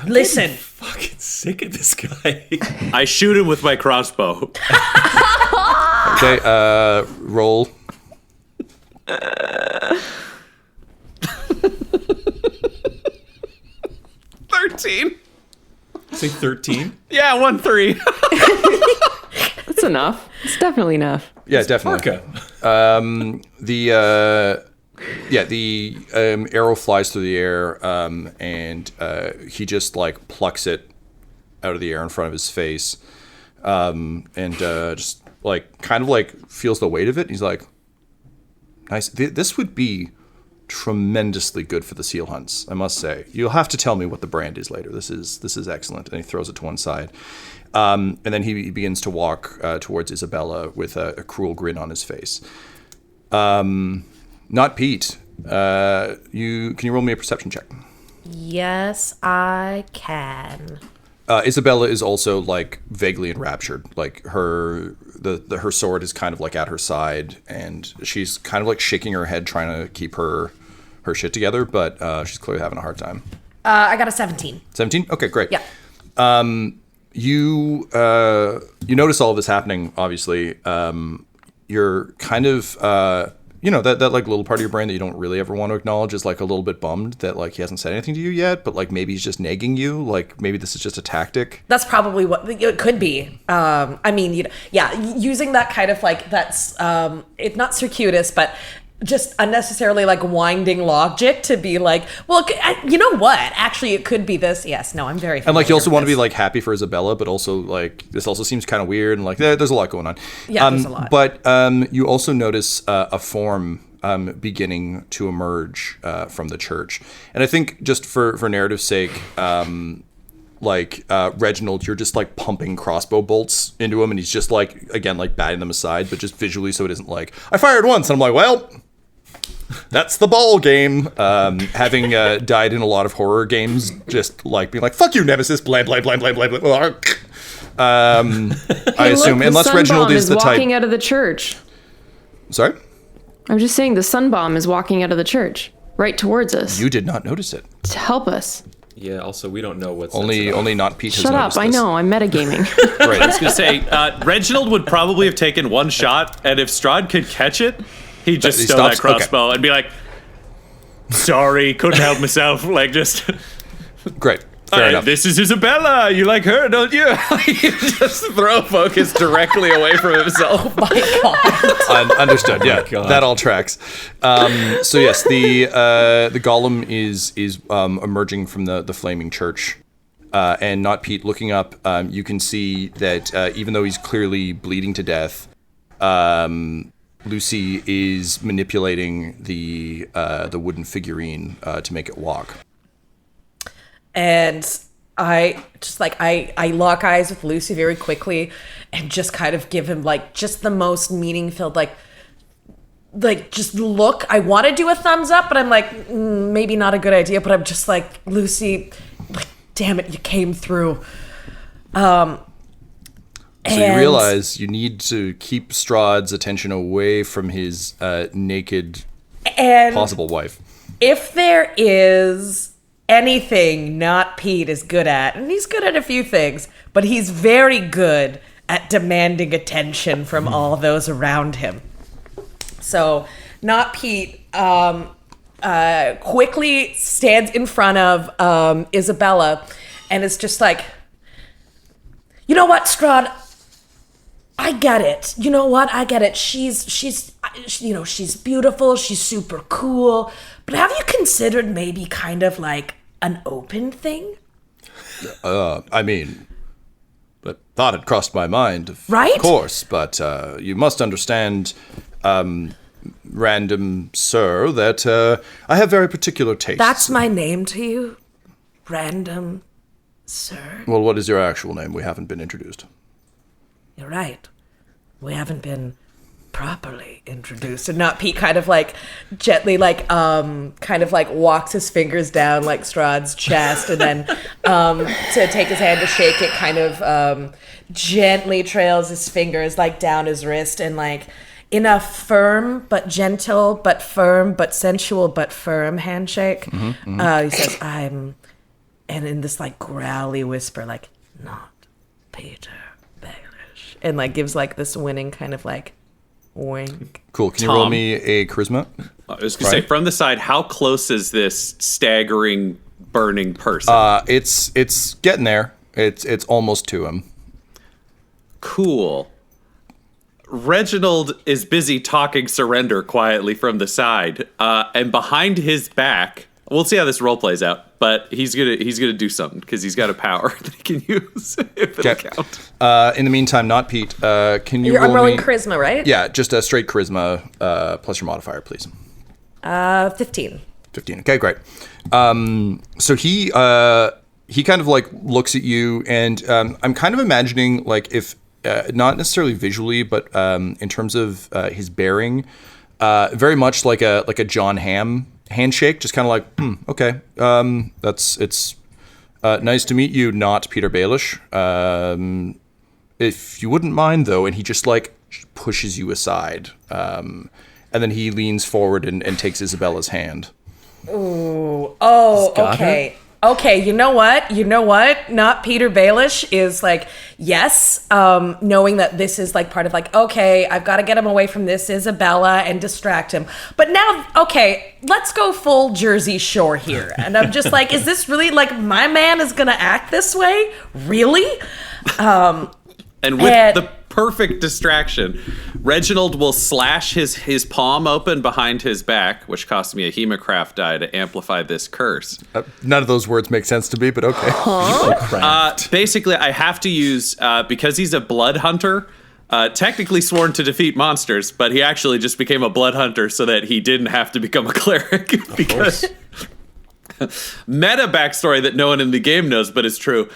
Listen. I'm fucking sick of this guy. I shoot him with my crossbow. Okay, roll. 13. Say 13? Yeah, 1-3. That's enough. It's definitely enough. Yeah, definitely. Parka. The arrow flies through the air, and he just like plucks it out of the air in front of his face, and just like kind of like feels the weight of it. He's like, "Nice. This would be tremendously good for the seal hunts, I must say. You'll have to tell me what the brand is later. This is excellent." And he throws it to one side, and then he begins to walk towards Isabella with a cruel grin on his face. Not Pete. Can you roll me a perception check? Yes, I can. Isabella is also like vaguely enraptured. Like her sword is kind of like at her side, and she's kind of like shaking her head, trying to keep her shit together. But she's clearly having a hard time. I got a 17. 17? Okay, great. Yeah. You notice all of this happening. Obviously, you're kind of that like little part of your brain that you don't really ever want to acknowledge is like a little bit bummed that like he hasn't said anything to you yet, but like maybe he's just nagging you. Like maybe this is just a tactic. That's probably what it could be. I mean, using that kind of like that's it's not circuitous, but just unnecessarily like winding logic to be like, well, you know what? Actually, it could be this. Yes, no, I'm very familiar. And like you also with want to this. be like happy for Isabella, but also like this also seems kind of weird and like there's a lot going on. Yeah, there's a lot. But you also notice a form beginning to emerge from the church, and I think just for narrative's sake, Reginald, you're just like pumping crossbow bolts into him, and he's just like again like batting them aside, but just visually so it isn't like I fired once, and I'm like, well. That's the ball game. Having died in a lot of horror games, just like being like, fuck you, Nemesis, blah, blah, blah, blah, blah, blah. I assume, unless Reginald is the type. Walking out of the church. Sorry? I'm just saying the sun bomb is walking out of the church, right towards us. You did not notice it. To help us. Yeah, also, we don't know what's... Only not Pete has Shut up, noticed I this. know, I'm metagaming. Right. I was going to say, Reginald would probably have taken one shot, and if Strahd could catch it, he'd just He stow stops? that crossbow and be like, sorry, couldn't help myself. Like, just... Great. enough. This is Isabella. You like her, don't you? You just throw focus directly away from himself. My God. Understood. Yeah, God. that all tracks. So yes, the golem is emerging from the flaming church, and Not Pete. Looking up, you can see that even though he's clearly bleeding to death, Lucy is manipulating the wooden figurine to make it walk. And I just like I lock eyes with Lucy very quickly and just kind of give him like just the most meaning filled like just look. I want to do a thumbs up, but I'm like maybe not a good idea. But I'm just like, Lucy, like, damn it, you came through. So you realize you need to keep Strahd's attention away from his naked and possible wife. If there is anything Not Pete is good at, and he's good at a few things, but he's very good at demanding attention from all those around him. So Not Pete quickly stands in front of Isabella and is just like, you know what, Strahd? I get it. You know what? I get it. She's beautiful. She's super cool. But have you considered maybe kind of like an open thing? I mean, the thought had crossed my mind, Right? Of course, but you must understand, random sir, that I have very particular tastes. That's my name to you? Random sir? Well, what is your actual name? We haven't been introduced. You're right. We haven't been properly introduced. And Not Pete kind of like gently like kind of like walks his fingers down like Strahd's chest, and then to take his hand to shake it, kind of gently trails his fingers like down his wrist, and like in a firm but gentle but firm but sensual but firm handshake, he says, I'm, and in this like growly whisper, like, Not Petyr Baelish, and like gives like this winning kind of like wink. Cool. Can you roll me a charisma? I was going to say, from the side, how close is this staggering, burning person? It's getting there. It's almost to him. Cool. Reginald is busy talking surrender quietly from the side, and behind his back, we'll see how this role plays out, but he's gonna do something because he's got a power that he can use if it'll count. In the meantime, Not Pete, can you roll I'm rolling me... charisma, right? Yeah, just a straight charisma plus your modifier, please. 15. 15. Okay, great. So he kind of like looks at you, and I'm kind of imagining like if not necessarily visually, but in terms of his bearing, very much like a John Hamm handshake, just kind of like, okay, it's nice to meet you, Not Petyr Baelish. If you wouldn't mind, though, and he just like pushes you aside, and then he leans forward and takes Isabella's hand. Ooh. Oh, okay. Okay, you know what? Not Petyr Baelish is like, yes, knowing that this is like part of like, okay, I've got to get him away from this Isabella and distract him. But now, okay, let's go full Jersey Shore here. And I'm just like, is this really like my man is going to act this way? Really? And with the perfect distraction, Reginald will slash his palm open behind his back, which cost me a Hemocraft die to amplify this curse. None of those words make sense to me, but okay. Basically, I have to use, because he's a blood hunter, technically sworn to defeat monsters, but he actually just became a blood hunter so that he didn't have to become a cleric. Because meta backstory that no one in the game knows, but it's true.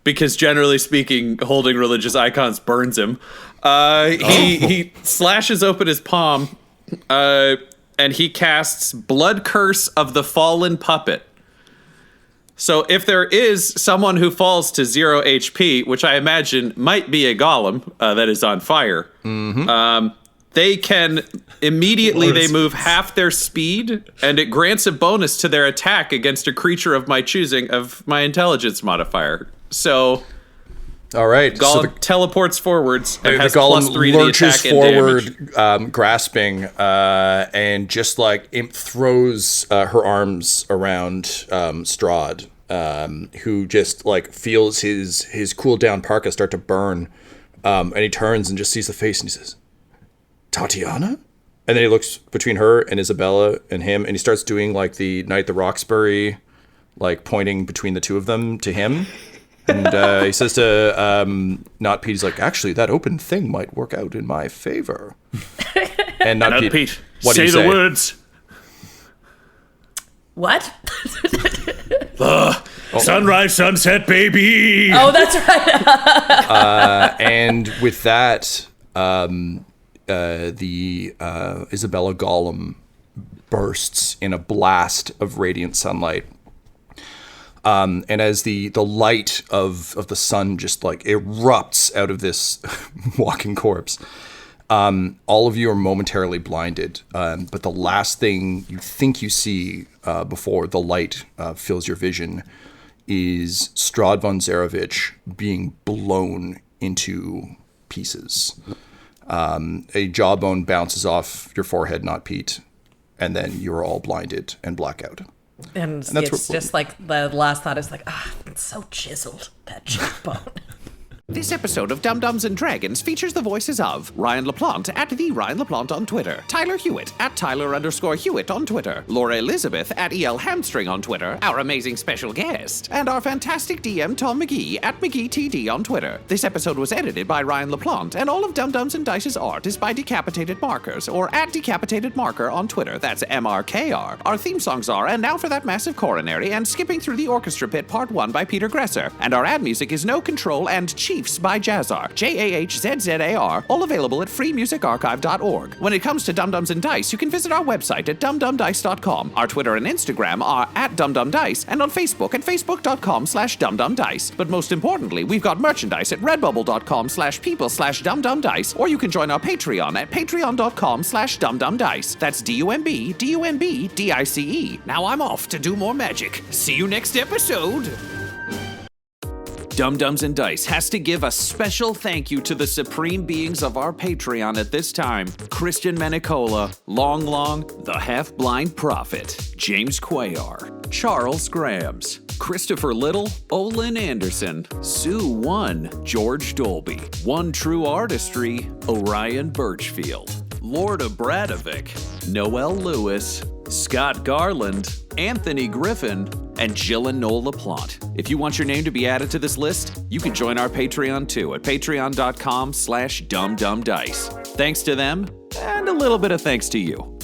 Because generally speaking, holding religious icons burns him. He slashes open his palm, and he casts Blood Curse of the Fallen Puppet. So if there is someone who falls to 0 HP, which I imagine might be a golem that is on fire, they can immediately, they move half their speed, and it grants a bonus to their attack against a creature of my choosing of my intelligence modifier. So, all right. Golem teleports forwards and has the golem plus 3 to the lurches attack and forward, grasping, and just like throws her arms around Strahd, who just like feels his cool down parka start to burn, and he turns and just sees the face and he says, "Tatiana?" And then he looks between her and Isabella and him, and he starts doing like the Knight the Roxbury, like pointing between the two of them to him. And he says to Not Pete, he's like, "Actually, that open thing might work out in my favor." And Not Pete, what do you say? The words. What? Sunrise, sunset, baby. Oh, that's right. And with that, the Isabella Golem bursts in a blast of radiant sunlight. And as the light of the sun just like erupts out of this walking corpse, all of you are momentarily blinded. But the last thing you think you see before the light fills your vision is Strahd von Zarevich being blown into pieces. A jawbone bounces off your forehead, Not Pete, and then you're all blinded and blackout. And it's just like the last thought is like, it's so chiseled, that cheekbone. This episode of Dum Dums and Dragons features the voices of Ryan LaPlante at the Ryan LaPlante on Twitter, Tyler Hewitt at Tyler_Hewitt on Twitter, Laura Elizabeth at EL Hamstring on Twitter, our amazing special guest, and our fantastic DM Tom McGee at McGeeTD on Twitter. This episode was edited by Ryan LaPlante, and all of Dum Dums and Dice's art is by Decapitated Markers, or at Decapitated Marker on Twitter. That's MRKR. Our theme songs are And Now for That Massive Coronary and Skipping Through the Orchestra Pit Part 1 by Peter Gresser, and our ad music is No Control and Chiefs by Jazzar, JAHZZAR, all available at freemusicarchive.org. When it comes to Dum Dums and Dice, you can visit our website at dumdumdice.com. Our Twitter and Instagram are at dumdumdice, and on Facebook at facebook.com/dumdumdice. But most importantly, we've got merchandise at redbubble.com/people/dumdumdice, or you can join our Patreon at patreon.com/dumdumdice. That's DUMBDICE. Now I'm off to do more magic. See you next episode. Dum Dums and Dice has to give a special thank you to the supreme beings of our Patreon at this time: Christian Menicola, Long, the Half-Blind Prophet, James Cuellar, Charles Grams, Christopher Little, Olin Anderson, Sue One, George Dolby, One True Artistry, Orion Birchfield, Lord Abradovic, Noel Lewis, Scott Garland, Anthony Griffin, and Jill and Noel LaPlante. If you want your name to be added to this list, you can join our Patreon too at patreon.com/dumdumdice. Thanks to them, and a little bit of thanks to you.